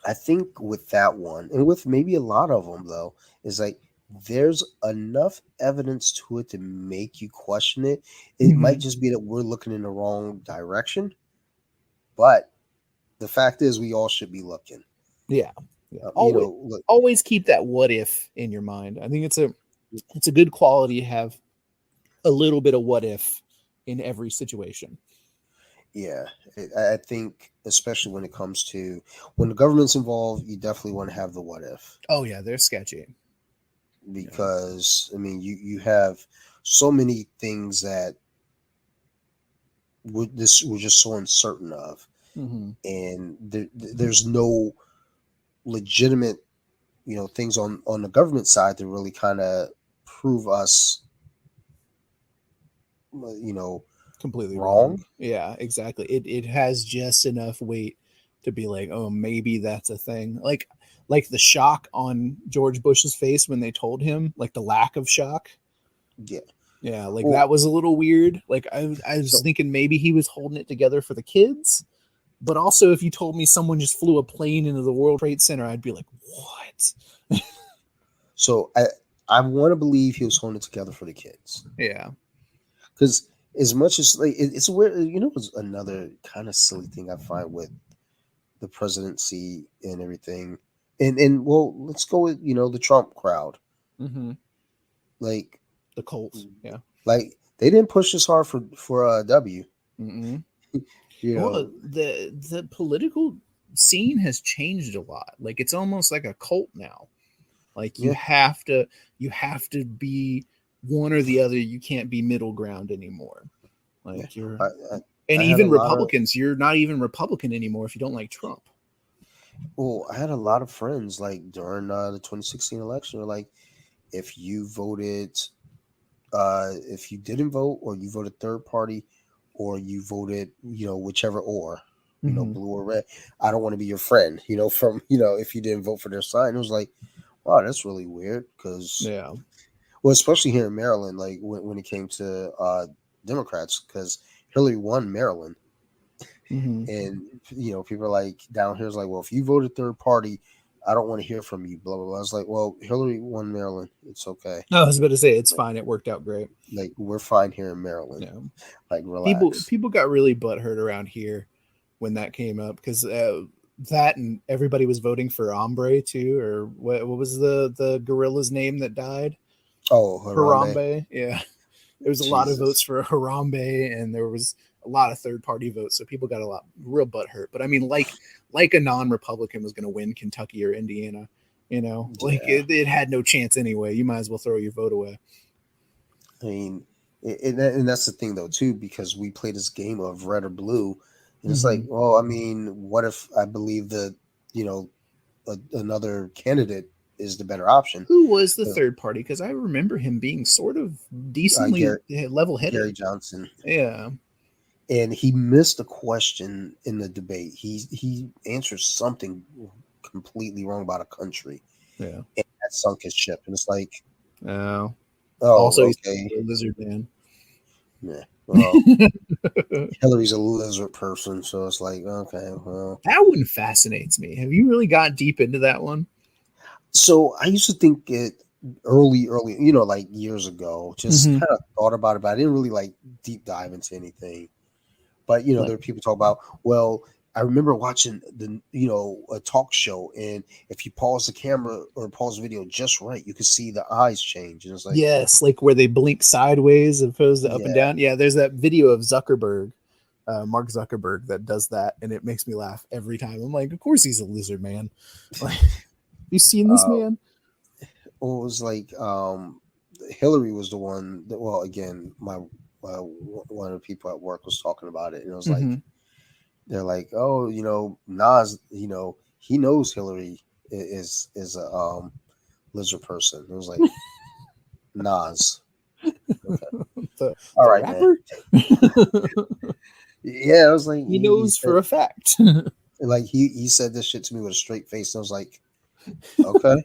Speaker 2: I think with that one, and with maybe a lot of them though, is like there's enough evidence to it to make you question it. It might just be that we're looking in the wrong direction, but the fact is, we all should be looking.
Speaker 3: Yeah. Always keep that what if in your mind. I think it's a good quality to have a little bit of what if in every situation.
Speaker 2: Yeah, I think especially when it comes to when the government's involved, you definitely want to have the what if.
Speaker 3: Oh yeah, they're sketchy.
Speaker 2: Because I mean, you have so many things that we're just so uncertain of, and there's no legitimate, you know, things on the government side to really kind of prove us, you know,
Speaker 3: completely wrong. Yeah, exactly. It has just enough weight to be like, oh, maybe that's a thing. Like the shock on George Bush's face when they told him, like the lack of shock. Yeah, like that was a little weird. Like I was thinking maybe he was holding it together for the kids, but also if you told me someone just flew a plane into the World Trade Center, I'd be like, what?
Speaker 2: So I want to believe he was holding it together for the kids.
Speaker 3: Yeah,
Speaker 2: because as much as like it's weird, you know, it's another kind of silly thing I find with the presidency and everything, and well, let's go with, you know, the Trump crowd, like
Speaker 3: the Colts, yeah,
Speaker 2: like they didn't push this hard for W.
Speaker 3: You know, well, the political scene has changed a lot. Like it's almost like a cult now. Like you have to be one or the other. You can't be middle ground anymore. Like you're, and even Republicans, you're not even Republican anymore if you don't like Trump.
Speaker 2: Well, I had a lot of friends like during the 2016 election, like if you voted, if you didn't vote, or you voted third party, or you voted, you know, whichever, or you know, blue or red, I don't want to be your friend. You know, from, you know, if you didn't vote for their side. It was like, wow, that's really weird. Because well, especially here in Maryland, like when it came to Democrats, because Hillary won Maryland. And, you know, people are like down here is like, well, if you voted third party, I don't want to hear from you, blah, blah, blah. I was like, well, Hillary won Maryland. It's okay.
Speaker 3: I was about to say, it's fine. It worked out great.
Speaker 2: Like, we're fine here in Maryland. Yeah. Like, relax.
Speaker 3: People got really butthurt around here when that came up, because that and everybody was voting for Hombre too, or what was the gorilla's name that died?
Speaker 2: Oh, Harambe.
Speaker 3: Yeah. There was a lot of votes for Harambe, and there was a lot of third party votes, so people got real butthurt. But I mean, like a non-Republican was going to win Kentucky or Indiana, you know, like it had no chance anyway. You might as well throw your vote away.
Speaker 2: I mean, and that's the thing though too, because we play this game of red or blue, and it's like, well, I mean, what if I believe that, you know, another candidate is the better option?
Speaker 3: Who was the third party? Because I remember him being sort of decently level-headed.
Speaker 2: Gary Johnson.
Speaker 3: Yeah.
Speaker 2: And he missed a question in the debate. He answered something completely wrong about a country.
Speaker 3: Yeah.
Speaker 2: And that sunk his ship. And it's like,
Speaker 3: oh, also
Speaker 2: okay.
Speaker 3: He's a lizard man.
Speaker 2: Yeah. Well, Hillary's a lizard person, so it's like, okay, well.
Speaker 3: That one fascinates me. Have you really got deep into that one?
Speaker 2: So I used to think it early, you know, like years ago, just kind of thought about it, but I didn't really like deep dive into anything. But, you know, there are people talk about, well, I remember watching a talk show, and if you pause the camera or pause the video just right, you could see the eyes change, and it's like,
Speaker 3: yes, like where they blink sideways as opposed to up and
Speaker 2: yeah,
Speaker 3: down. Yeah, there's that video of Zuckerberg, Mark Zuckerberg, that does that, and it makes me laugh every time. I'm like, of course he's a lizard man. Like, you seen this
Speaker 2: uh,
Speaker 3: man?
Speaker 2: well, it was like Hillary was the one that, well, again, my one of the people at work was talking about it, and it was like,
Speaker 3: Mm-hmm.
Speaker 2: they're like, oh, Nas, he knows Hillary is a lizard person. It was like, Nas. Okay.
Speaker 3: the
Speaker 2: All
Speaker 3: the
Speaker 2: right, man.
Speaker 3: rapper.
Speaker 2: Yeah, I was like,
Speaker 3: He
Speaker 2: he
Speaker 3: knows
Speaker 2: said,
Speaker 3: for a fact.
Speaker 2: like he said this shit to me with a straight face, and I was like, okay,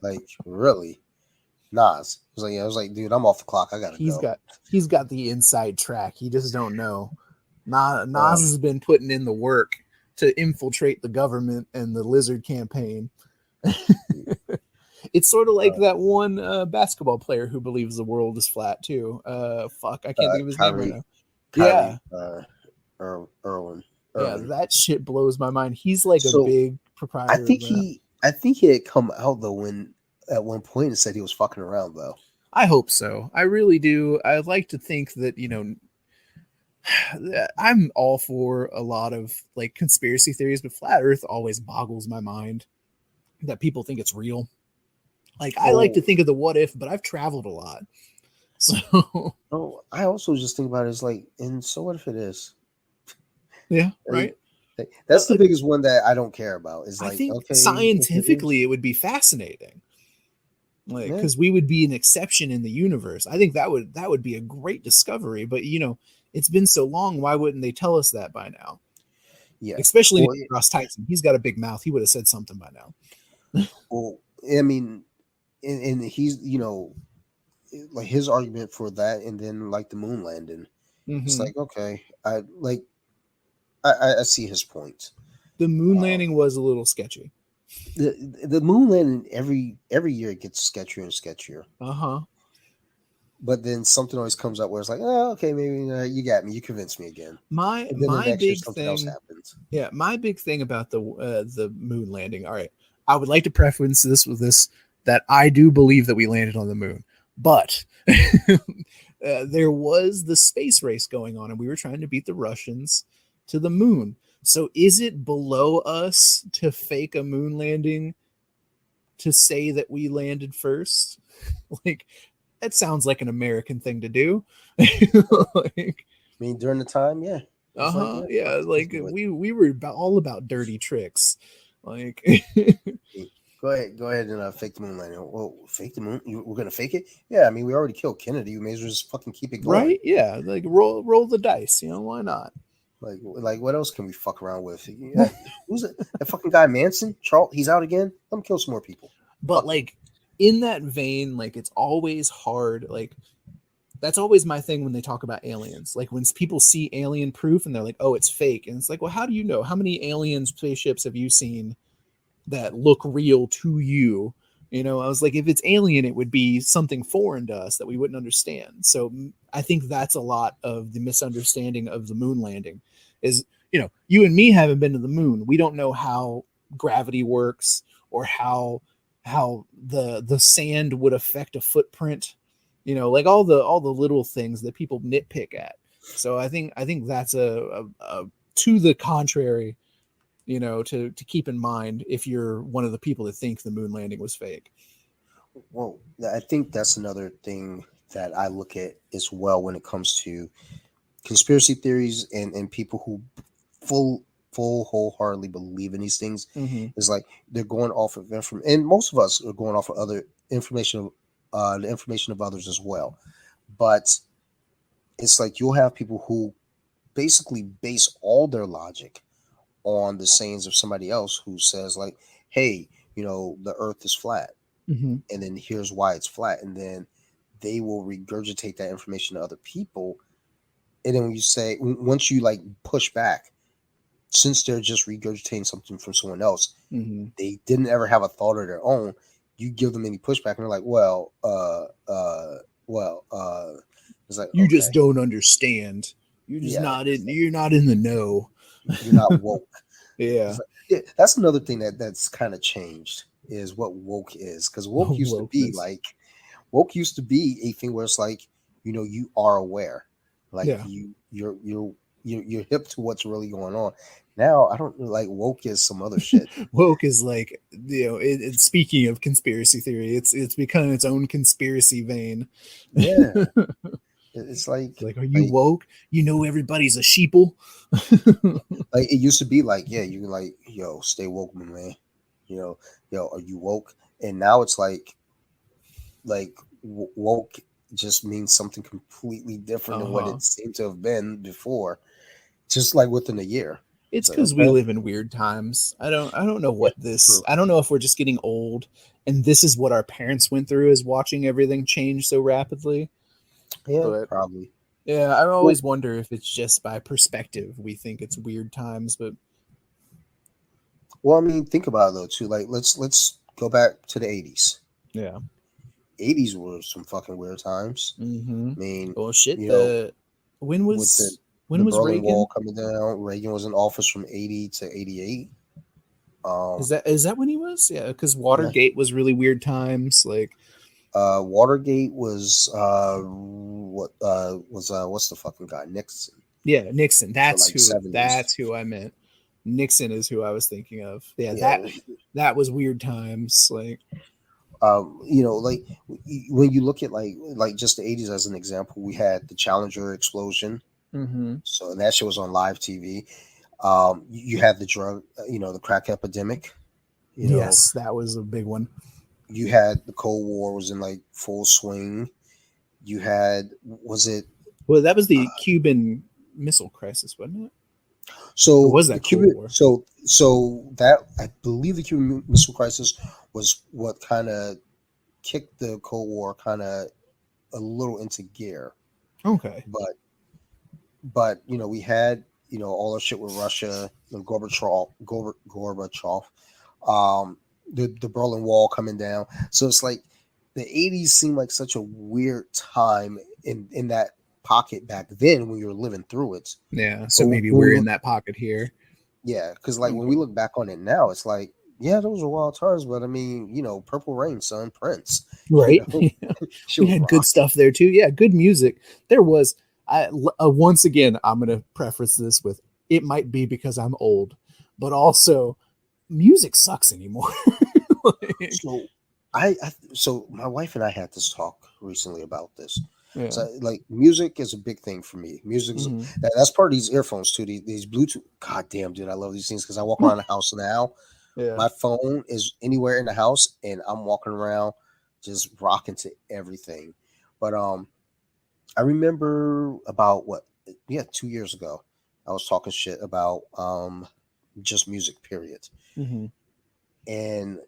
Speaker 2: like really, Nas. I was like, yeah, I was like, dude, I'm off the clock. I gotta
Speaker 3: he's
Speaker 2: go.
Speaker 3: got he's got the inside track. He just don't know. Nas
Speaker 2: Uh,
Speaker 3: has been putting in the work to infiltrate the government and the lizard campaign. It's sort of like
Speaker 2: uh,
Speaker 3: that one basketball player who believes the world is flat too. Fuck, I can't think of his name right
Speaker 2: Kyrie,
Speaker 3: now.
Speaker 2: Kyrie,
Speaker 3: Yeah,
Speaker 2: Irwin,
Speaker 3: yeah,
Speaker 2: Irvin.
Speaker 3: that shit blows my mind. He's like a
Speaker 2: So
Speaker 3: big proprietor of that.
Speaker 2: I think he had come out though when at one point and said he was fucking around though.
Speaker 3: I hope so. I really do. I like to think that, I'm all for a lot of like conspiracy theories, but flat Earth always boggles my mind that people think it's real. Like I like to
Speaker 2: Oh,
Speaker 3: think of the what if, but I've traveled a lot, so
Speaker 2: oh, I also just think about it as like, and so what if it is?
Speaker 3: yeah,
Speaker 2: Like,
Speaker 3: right.
Speaker 2: that's the
Speaker 3: Uh,
Speaker 2: biggest one that I don't care about. Is
Speaker 3: I
Speaker 2: like,
Speaker 3: think
Speaker 2: okay, if it is,
Speaker 3: scientifically it would be fascinating, like
Speaker 2: yeah,
Speaker 3: because we would be an exception in the universe. I think that would be a great discovery. But it's been so long. Why wouldn't they tell us that by now?
Speaker 2: yeah.
Speaker 3: Especially Neil
Speaker 2: Well,
Speaker 3: deGrasse Tyson. He's got a big mouth. He would have said something by now.
Speaker 2: well, I mean, and he's like his argument for that, and then like the moon landing. It's
Speaker 3: Mm-hmm.
Speaker 2: like, okay, I see his point.
Speaker 3: The moon
Speaker 2: Um,
Speaker 3: landing was a little sketchy.
Speaker 2: the moon landing every year it gets sketchier and sketchier.
Speaker 3: Uh-huh.
Speaker 2: But then something always comes up where it's like, oh, okay, maybe you got me, you convinced me again.
Speaker 3: My
Speaker 2: And then the
Speaker 3: my
Speaker 2: next year
Speaker 3: big
Speaker 2: something else
Speaker 3: thing,
Speaker 2: happens.
Speaker 3: yeah, my big thing about the moon landing. All right, I would like to preface this with this that I do believe that we landed on the moon, but there was the space race going on, and we were trying to beat the Russians to the moon. So, is it below us to fake a moon landing to say that we landed first? Like, that sounds like an American thing to do. Like,
Speaker 2: I mean, during the time, yeah, it's like,
Speaker 3: uh-huh,
Speaker 2: yeah, fuck
Speaker 3: yeah,
Speaker 2: it, let's
Speaker 3: like
Speaker 2: do it.
Speaker 3: we were all about dirty tricks. Like,
Speaker 2: Go ahead and fake the moon landing. Well, fake the moon. We're gonna fake it. Yeah, I mean, we already killed Kennedy. We may as well just fucking keep it going.
Speaker 3: right? Yeah, like roll the dice, why not?
Speaker 2: Like what else can we fuck around with? Yeah, who's it? That fucking guy Manson? Charles? He's out again. Let him kill some more people.
Speaker 3: But
Speaker 2: Fuck it.
Speaker 3: like in that vein, like it's always hard. Like that's always my thing when they talk about aliens. Like when people see alien proof and they're like, "Oh, it's fake," and it's like, "Well, how do you know? How many alien spaceships have you seen that look real to you?" I was like, if it's alien, it would be something foreign to us that we wouldn't understand. So I think that's a lot of the misunderstanding of the moon landing is, you and me haven't been to the moon. We don't know how gravity works or how the sand would affect a footprint, like all the little things that people nitpick at. So I think that's a to the contrary, to keep in mind if you're one of the people that think the moon landing was fake.
Speaker 2: Well, I think that's another thing that I look at as well when it comes to conspiracy theories and people who full wholeheartedly believe in these things.
Speaker 3: Mm-hmm.
Speaker 2: Is like they're going off of information, and most of us are going off of other information, the information of others as well. But it's like you'll have people who basically base all their logic on the sayings of somebody else who says like, hey, the earth is flat,
Speaker 3: Mm-hmm.
Speaker 2: and then here's why it's flat, and then they will regurgitate that information to other people. And then when you say, once you like push back, since they're just regurgitating something from someone else,
Speaker 3: Mm-hmm.
Speaker 2: they didn't ever have a thought of their own. You give them any pushback, and they're like, it's like,
Speaker 3: You
Speaker 2: okay,
Speaker 3: just don't understand. You're just
Speaker 2: yeah,
Speaker 3: not in. You're not in the know.
Speaker 2: You're not woke.
Speaker 3: Yeah.
Speaker 2: Yeah, that's another thing that's kind of changed is what woke is, because
Speaker 3: Wokeness.
Speaker 2: Woke used to be a thing where it's like, you are aware, like
Speaker 3: Yeah.
Speaker 2: you're hip to what's really going on. Now I don't like woke is some other shit.
Speaker 3: Woke is like, speaking of conspiracy theory, it's become its own conspiracy vein.
Speaker 2: Yeah, it's like
Speaker 3: Like, are you woke? You know everybody's a sheeple.
Speaker 2: like it used to be like, yeah, you like, yo, stay woke, my man. Yo, are you woke? And now it's like woke just means something completely different than what
Speaker 3: Uh-huh.
Speaker 2: it seemed to have been before, just like within a year.
Speaker 3: It's
Speaker 2: It's like,
Speaker 3: because we
Speaker 2: okay,
Speaker 3: live in weird times. I don't know
Speaker 2: yeah,
Speaker 3: what this.
Speaker 2: true.
Speaker 3: I don't know if we're just getting old, and this is what our parents went through, is watching everything change so rapidly.
Speaker 2: Yeah,
Speaker 3: But
Speaker 2: probably.
Speaker 3: yeah, I
Speaker 2: Well,
Speaker 3: always wonder if it's just by perspective we think it's weird times. But
Speaker 2: well, I mean, think about it though too. Like, let's go back to the '80s.
Speaker 3: yeah.
Speaker 2: '80s were some fucking weird times.
Speaker 3: Mm-hmm.
Speaker 2: I mean,
Speaker 3: Well, shit.
Speaker 2: you know,
Speaker 3: When
Speaker 2: with
Speaker 3: was when
Speaker 2: the
Speaker 3: was
Speaker 2: Berlin Wall
Speaker 3: Reagan?
Speaker 2: coming down, Reagan was in office from '80 to '88. Um,
Speaker 3: Is that when he was? Yeah, because
Speaker 2: yeah.
Speaker 3: Watergate was really weird times. Like,
Speaker 2: Watergate was what's the fucking guy, Nixon,
Speaker 3: yeah, Nixon.
Speaker 2: for
Speaker 3: That's
Speaker 2: like
Speaker 3: who.
Speaker 2: '70s.
Speaker 3: That's who I meant. Nixon is who I was thinking of. Yeah,
Speaker 2: Yeah.
Speaker 3: that was weird times. Like,
Speaker 2: Like when you look at like just the '80s as an example, we had the Challenger explosion.
Speaker 3: mm-hmm.
Speaker 2: So and that shit was on live TV. You had the drug, the crack epidemic. You know,
Speaker 3: Yes, that was a big one.
Speaker 2: you had the Cold War was in like full swing. You had was it
Speaker 3: Well, that was
Speaker 2: uh,
Speaker 3: the Cuban Missile Crisis, wasn't it? Or
Speaker 2: so
Speaker 3: was
Speaker 2: the
Speaker 3: that Cold
Speaker 2: Cuban
Speaker 3: War?
Speaker 2: so that I believe the Cuban Missile Crisis was what kind of kicked the Cold War kind of a little into gear.
Speaker 3: Okay.
Speaker 2: But we had all our shit with Russia, Gorbachev, the Berlin Wall coming down. So it's like the '80s seemed like such a weird time in that pocket back then when you were living through it.
Speaker 3: Yeah. So
Speaker 2: But
Speaker 3: maybe
Speaker 2: when we
Speaker 3: we're in
Speaker 2: look,
Speaker 3: that pocket here.
Speaker 2: yeah, because like when we
Speaker 3: Okay.
Speaker 2: look back on it now, it's like, yeah, those were wild times. But I mean, Purple Rain, son, Prince,
Speaker 3: Right.
Speaker 2: she
Speaker 3: We
Speaker 2: was
Speaker 3: had good
Speaker 2: rocking.
Speaker 3: stuff there too. Yeah, good music. There was. Once again, I'm gonna preface this with it might be because I'm old, but also music sucks anymore. Like,
Speaker 2: So so my wife and I had this talk recently about this.
Speaker 3: yeah.
Speaker 2: So like music is a big thing for me.
Speaker 3: Mm-hmm.
Speaker 2: That's part of these earphones too. These Bluetooth. God damn, dude, I love these things because I walk around the house now.
Speaker 3: Yeah.
Speaker 2: My phone is anywhere in the house, and I'm walking around just rocking to everything. But I remember about what, yeah, 2 years ago, I was talking shit about just music, period.
Speaker 3: Mm-hmm.
Speaker 2: And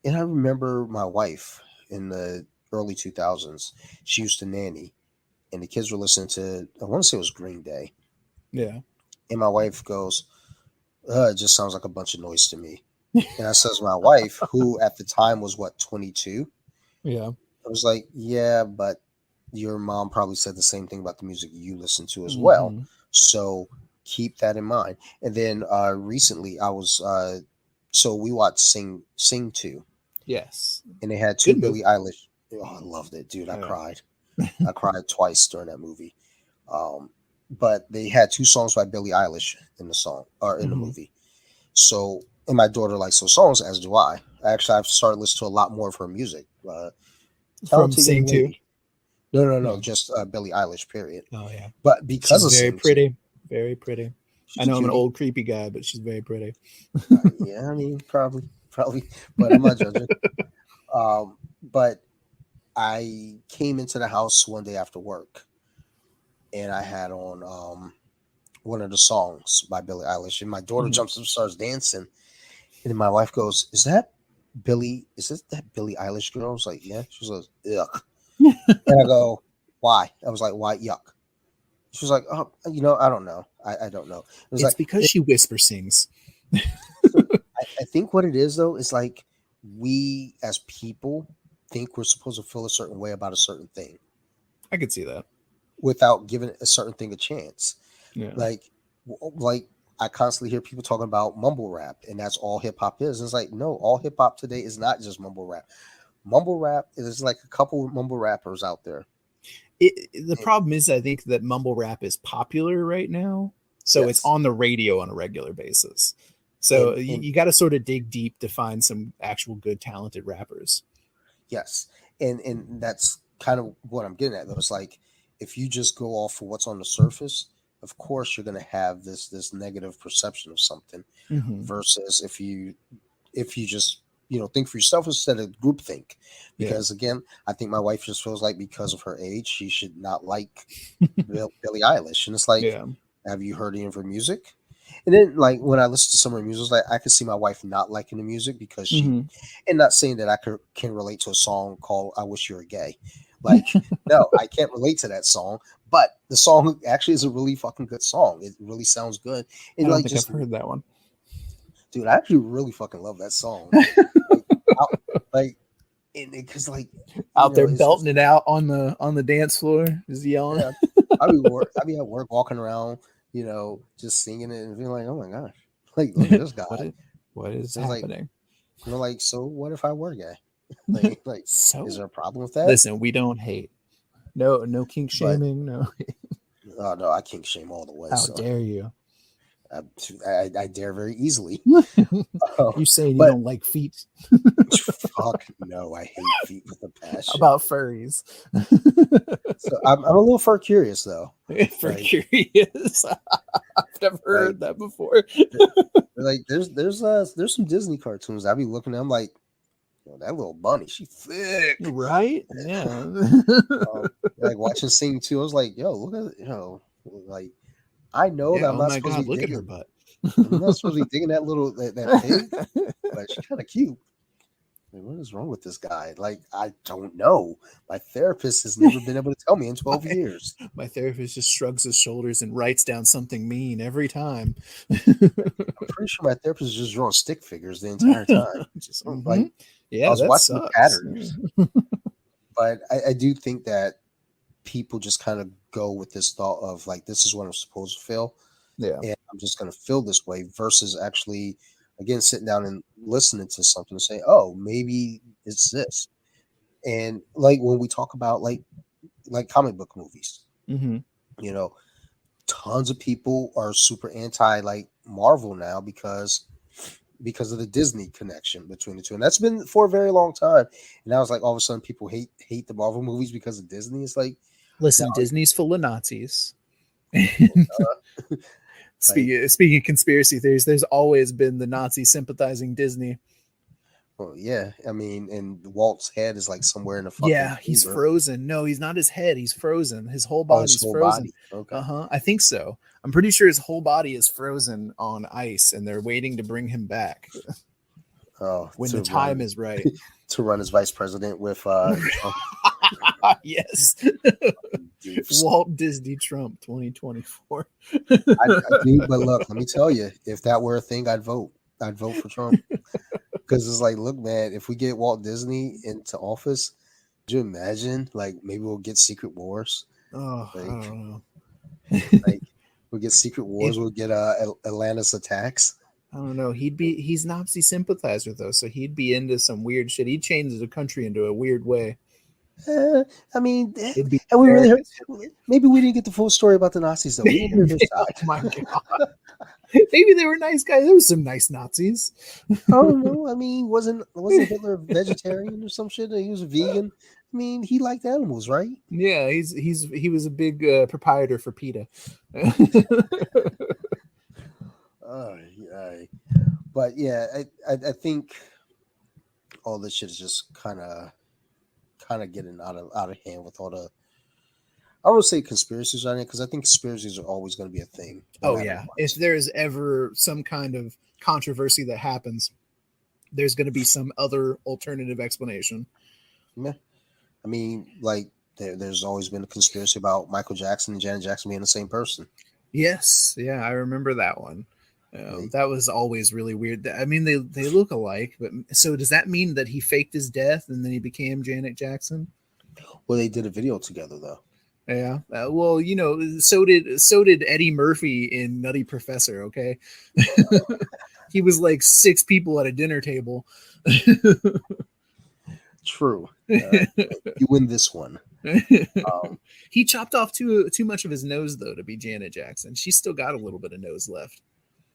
Speaker 2: I remember my wife in the early 2000s. She used to nanny, and the kids were listening to, I want to say it was Green Day.
Speaker 3: Yeah.
Speaker 2: And my wife goes, it just sounds like a bunch of noise to me. And I says, my wife, who at the time was what, 22?
Speaker 3: Yeah.
Speaker 2: I was like, yeah, but your mom probably said the same thing about the music you listen to as well.
Speaker 3: Mm-hmm.
Speaker 2: So keep that in mind. And then recently I was, so we watched Sing 2,
Speaker 3: Yes.
Speaker 2: and they had two
Speaker 3: Good
Speaker 2: Billie
Speaker 3: movie.
Speaker 2: Eilish. Oh, I loved it, dude. I
Speaker 3: Yeah.
Speaker 2: cried. I cried twice during that movie. Um, but they had two songs by Billie Eilish in the song or in the
Speaker 3: Mm-hmm.
Speaker 2: movie. So, and my daughter likes those songs, as do I. Actually, I've started listening to a lot more of her music.
Speaker 3: From
Speaker 2: Talented young
Speaker 3: Sing 2.
Speaker 2: lady. No,
Speaker 3: Yeah.
Speaker 2: just Billie Eilish. Period.
Speaker 3: Oh yeah.
Speaker 2: But because
Speaker 3: She's
Speaker 2: of
Speaker 3: very
Speaker 2: Sing 2,
Speaker 3: pretty. Very pretty. I
Speaker 2: she's a
Speaker 3: know I'm an
Speaker 2: cutie.
Speaker 3: old creepy guy, but she's very pretty.
Speaker 2: Yeah, I mean, probably, but I'm not judging. But I came into the house one day after work, and I had on one of the songs by Billie Eilish, and my daughter
Speaker 3: Mhm.
Speaker 2: jumps up and starts dancing, and then my wife goes, "Is that Billie? Is this that Billie Eilish girl?" I was like, "Yeah." She goes, "Yuck," and I go, "Why?" I was like, "Why yuck?" She was like, "Oh, I don't know. I don't know." It was
Speaker 3: It's
Speaker 2: like,
Speaker 3: because she whisper sings.
Speaker 2: so I think what it is though is like we as people think we're supposed to feel a certain way about a certain thing
Speaker 3: I could see that.
Speaker 2: without giving a certain thing a chance.
Speaker 3: Yeah.
Speaker 2: Like I constantly hear people talking about mumble rap, and that's all hip hop is. It's like, no, all hip hop today is not just mumble rap. Mumble rap is like a couple of mumble rappers out there.
Speaker 3: The problem is, I think that mumble rap is popular right now, so it's on the radio on a regular basis. So you got to sort of dig deep to find some actual good, talented rappers.
Speaker 2: Yes, and that's kind of what I'm getting at. Though it's like, if you just go off of what's on the surface, of course you're going to have this negative perception of something. Versus if you just think for yourself instead of groupthink. Because again, I think my wife just feels like because of her age, she should not like Billie Eilish, and it's like, have you heard any of her music? And then, like, when I listen to some of her music, like, I can see my wife not liking the music because she, and not saying that I can relate to a song called "I Wish You Were Gay." Like, no, I can't relate to that song, but the song actually is a really fucking good song. It really sounds good. And
Speaker 3: I don't think I've heard that one.
Speaker 2: Dude, I actually really fucking love that song. Because
Speaker 3: out there belting it out on the dance floor, just yelling.
Speaker 2: Yeah, I'd be at work walking around, just singing it and feeling like, oh my gosh, like, look at this guy.
Speaker 3: What is happening?
Speaker 2: So what if I were gay? So is there a problem with that?
Speaker 3: Listen, we don't hate. No kink shaming. No.
Speaker 2: Oh no, I kink shame all the way.
Speaker 3: How dare you?
Speaker 2: I dare very easily.
Speaker 3: You saying you don't like feet?
Speaker 2: Fuck no, I hate feet with a passion.
Speaker 3: About furries.
Speaker 2: So I'm a little fur curious though.
Speaker 3: Fur curious. I've never heard that before.
Speaker 2: Like there's some Disney cartoons I'll be looking at. I'm like, that little bunny, she thick,
Speaker 3: right? Yeah.
Speaker 2: Like watching Sing 2, I was like, yo, look at like. I know that I'm not supposed to be
Speaker 3: look at her butt.
Speaker 2: I'm not supposed to be digging that pig, but she's kind of cute. Like, what is wrong with this guy? Like, I don't know. My therapist has never been able to tell me in 12 years.
Speaker 3: My therapist just shrugs his shoulders and writes down something mean every time.
Speaker 2: I'm pretty sure my therapist is just drawing stick figures the entire time. I was watching the patterns. But I do think that people just kind of go with this thought of like, this is what I'm supposed to feel.
Speaker 3: Yeah.
Speaker 2: And I'm just going to feel this way versus actually, again, sitting down and listening to something and say, oh, maybe it's this. And like when we talk about like comic book movies, tons of people are super anti like Marvel now because of the Disney connection between the two. And that's been for a very long time. And now it's like all of a sudden people hate the Marvel movies because of Disney. It's like,
Speaker 3: listen, Disney's full of Nazis. Speaking of conspiracy theories, there's always been the Nazi sympathizing Disney.
Speaker 2: Well, yeah, I mean, and Walt's head is like somewhere in the fucking
Speaker 3: he's frozen. No, he's not his head. He's frozen. His whole body's frozen.
Speaker 2: Body. Okay.
Speaker 3: I think so. I'm pretty sure his whole body is frozen on ice, and they're waiting to bring him back.
Speaker 2: Oh,
Speaker 3: when the time is right
Speaker 2: to run as vice president with
Speaker 3: yes, Walt Disney Trump 2024.
Speaker 2: I do, but look, let me tell you, if that were a thing, I'd vote for Trump. Because it's like, look, man, if we get Walt Disney into office, could you imagine? Like, maybe we'll get Secret Wars.
Speaker 3: Oh, I don't know.
Speaker 2: Like, we'll get Secret Wars. We'll get Atlantis attacks.
Speaker 3: I don't know. He's Nazi sympathizer though, so he'd be into some weird shit. He'd change the country into a weird way.
Speaker 2: I mean, and maybe we didn't get the full story about the Nazis though. We didn't hear his side.
Speaker 3: Oh my god. Maybe they were nice guys. There were some nice Nazis.
Speaker 2: I don't know. I mean, wasn't Hitler vegetarian or some shit? He was a vegan. I mean, he liked animals, right?
Speaker 3: Yeah, he was a big proprietor for PETA.
Speaker 2: But yeah, I think all this shit is just kind of getting out of hand with all the. I don't want to say conspiracies on it because I think conspiracies are always going to be a thing.
Speaker 3: Oh yeah, if there's ever some kind of controversy that happens, there's going to be some other alternative explanation.
Speaker 2: Yeah, I mean, like there's always been a conspiracy about Michael Jackson and Janet Jackson being the same person.
Speaker 3: Yes, yeah, I remember that one. That was always really weird. I mean, they look alike, but so does that mean that he faked his death and then he became Janet Jackson?
Speaker 2: Well, they did a video together though.
Speaker 3: Yeah. Well, so did Eddie Murphy in Nutty Professor. Okay, he was like 6 people at a dinner table.
Speaker 2: True. You win this one.
Speaker 3: He chopped off too much of his nose though to be Janet Jackson. She's still got a little bit of nose left.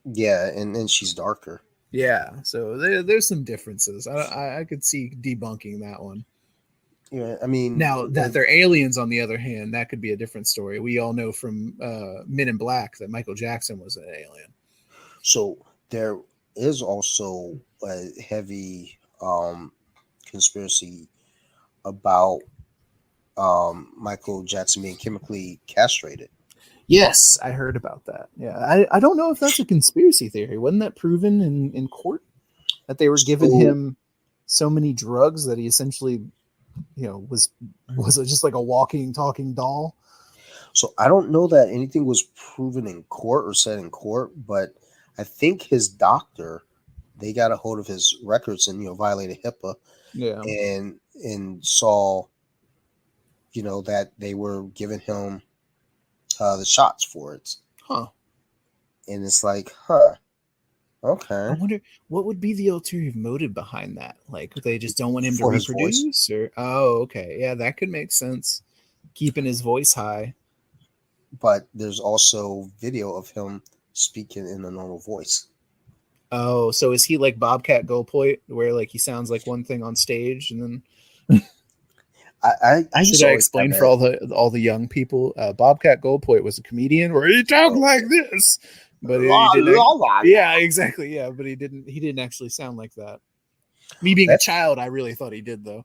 Speaker 2: Yeah, and she's darker.
Speaker 3: Yeah, so there's some differences. I could see debunking that one.
Speaker 2: Yeah, I mean,
Speaker 3: now that they're aliens, on the other hand, that could be a different story. We all know from Men in Black that Michael Jackson was an alien.
Speaker 2: So there is also a heavy conspiracy about Michael Jackson being chemically castrated.
Speaker 3: Yes, I heard about that. Yeah, I don't know if that's a conspiracy theory. Wasn't that proven in court that they were giving him so many drugs that he essentially, was just like a walking, talking doll?
Speaker 2: So I don't know that anything was proven in court or said in court, but I think his doctor, they got a hold of his records and violated HIPAA, and saw, that they were giving him the shots for it.
Speaker 3: Huh.
Speaker 2: And it's like, okay.
Speaker 3: I wonder what would be the ulterior motive behind that. Like they just don't want him to reproduce, or okay, yeah, that could make sense. Keeping his voice high.
Speaker 2: But there's also video of him speaking in a normal voice.
Speaker 3: Oh, so is he like Bobcat Goldthwait, where like he sounds like one thing on stage and then?
Speaker 2: I
Speaker 3: should I explain for all the young people? Bobcat Goldthwait was a comedian where he talked like this, but yeah, exactly, yeah, but he didn't actually sound like that. Me being a child, I really thought he did though.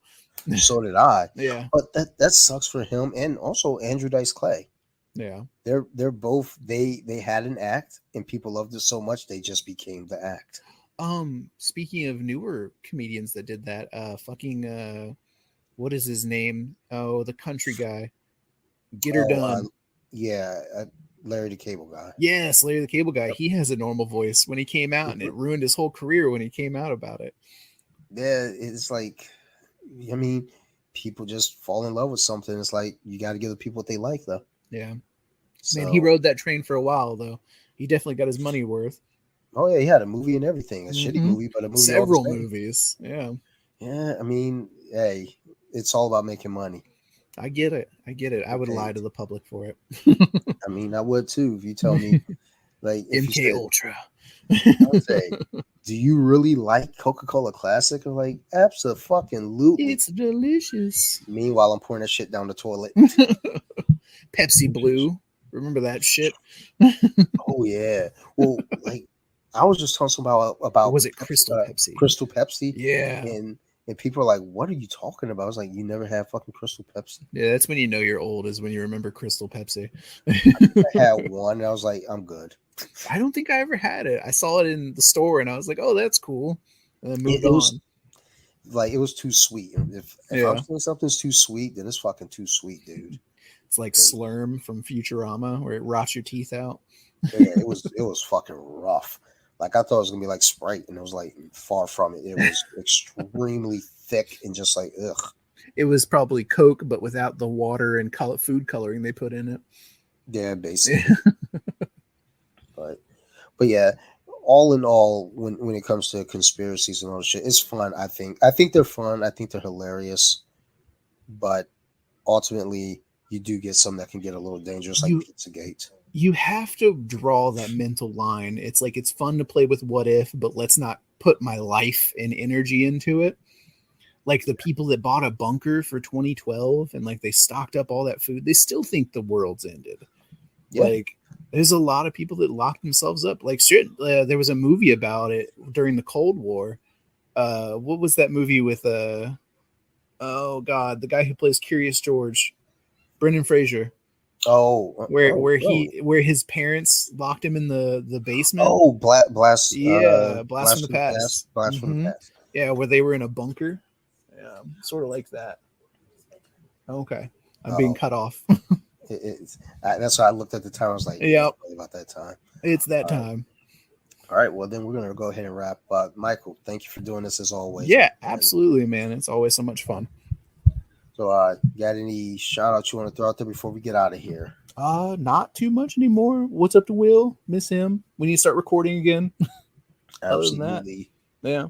Speaker 2: So did I.
Speaker 3: Yeah,
Speaker 2: but that sucks for him, and also Andrew Dice Clay.
Speaker 3: Yeah,
Speaker 2: they're both they had an act, and people loved it so much they just became the act.
Speaker 3: Speaking of newer comedians that did that, what is his name? Oh, the country guy. Get her done.
Speaker 2: Larry the Cable Guy.
Speaker 3: Yes, Larry the Cable Guy. Yep. He has a normal voice when he came out, and it ruined his whole career when he came out about it.
Speaker 2: Yeah, it's like, I mean, people just fall in love with something. It's like you got to give the people what they like, though.
Speaker 3: Yeah. So, man, he rode that train for a while, though. He definitely got his money worth.
Speaker 2: Oh, yeah, he had a movie and everything. A shitty movie, but a movie.
Speaker 3: Several movies, yeah.
Speaker 2: Yeah, I mean, hey, it's all about making money.
Speaker 3: I get it. I would lie to the public for it.
Speaker 2: I mean, I would too if you tell me, like,
Speaker 3: MK Ultra.
Speaker 2: I would say, do you really like Coca-Cola Classic? I'm like, absolutely.
Speaker 3: It's delicious.
Speaker 2: Meanwhile, I'm pouring that shit down the toilet.
Speaker 3: Pepsi Blue. Remember that shit?
Speaker 2: Oh, yeah. Well, like, I was just talking about
Speaker 3: was it Crystal Pepsi?
Speaker 2: Crystal Pepsi.
Speaker 3: Yeah.
Speaker 2: And people are like, what are you talking about? I was like, you never had fucking Crystal Pepsi?
Speaker 3: Yeah, that's when you know you're old, is when you remember Crystal Pepsi.
Speaker 2: I had one, and I was like, I'm good.
Speaker 3: I don't think I ever had it. I saw it in the store, and I was like, oh, that's cool. And then moved on.
Speaker 2: It was too sweet. If I'm saying something's too sweet, then it's fucking too sweet, dude.
Speaker 3: It's like Slurm from Futurama, where it rots your teeth out.
Speaker 2: Yeah, it was fucking rough. Like, I thought it was gonna be like Sprite, and it was like far from it. It was extremely thick and just like ugh.
Speaker 3: It was probably Coke, but without the water and food coloring they put in it.
Speaker 2: Yeah, basically. but yeah, all in all, when it comes to conspiracies and all that shit, it's fun. I think they're fun. I think they're hilarious, but ultimately, you do get some that can get a little dangerous, like Pizzagate.
Speaker 3: You have to draw that mental line. It's like, it's fun to play with what if, but let's not put my life and energy into it. Like the people that bought a bunker for 2012 and like they stocked up all that food, they still think the world's ended. Yeah. Like there's a lot of people that locked themselves up. Like shit, there was a movie about it during the Cold War. What was that movie with oh God, the guy who plays Curious George, Brendan Fraser. Where his parents locked him in the basement.
Speaker 2: Oh, blast from
Speaker 3: the Past. Blast from the Past. Yeah, where they were in a bunker. Yeah, sort of like that. Okay, I'm being cut off.
Speaker 2: That's why I looked at the time. I was like,
Speaker 3: yeah,
Speaker 2: about that time.
Speaker 3: It's that time.
Speaker 2: All right, well then we're gonna go ahead and wrap. Michael, thank you for doing this as always.
Speaker 3: Yeah, absolutely, man. It's always so much fun.
Speaker 2: So So, got any shout outs you want to throw out there before we get out of here?
Speaker 3: Not too much anymore. What's up to Will? Miss him. We need to start recording again.
Speaker 2: Absolutely.
Speaker 3: Yeah.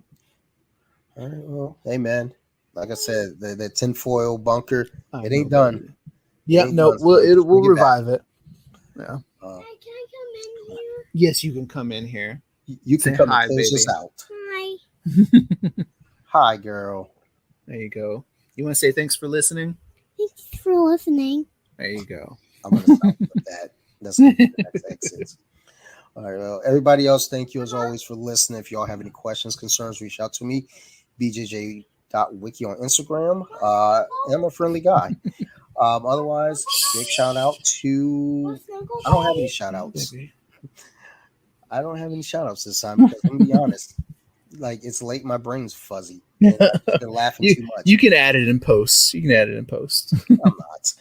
Speaker 2: All right. Well, hey man, like I said, the tinfoil bunker, it ain't
Speaker 3: done.
Speaker 2: done.
Speaker 3: Yeah, no, we'll revive it. Yeah.
Speaker 1: Can I come in here?
Speaker 3: Yes, you can come in here.
Speaker 2: You can come and close us out.
Speaker 1: Hi.
Speaker 2: Hi, girl.
Speaker 3: There you go. You want to say thanks for listening?
Speaker 1: Thanks for listening.
Speaker 3: There you go.
Speaker 2: I'm gonna stop with that. That's the next exit. All right. Well, everybody else, thank you as always for listening. If y'all have any questions, concerns, reach out to me. bjj.wiki on Instagram. I'm a friendly guy. Otherwise, big shout out to. I don't have any shout outs. I don't have any shout outs this time because I'm gonna be honest. Like, it's late, my brain's fuzzy. And they're laughing too much.
Speaker 3: You can add it in post. I'm
Speaker 2: not.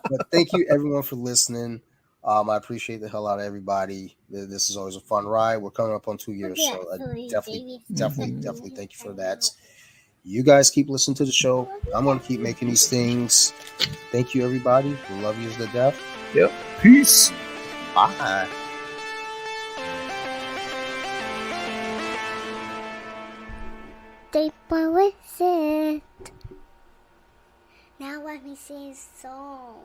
Speaker 2: But thank you everyone for listening. I appreciate the hell out of everybody. This is always a fun ride. We're coming up on 2 years, so I definitely thank you for that. You guys keep listening to the show. I'm going to keep making these things. Thank you, everybody. We love you to death.
Speaker 3: Yep. Peace.
Speaker 2: Bye.
Speaker 1: They with it. Now let me sing a song.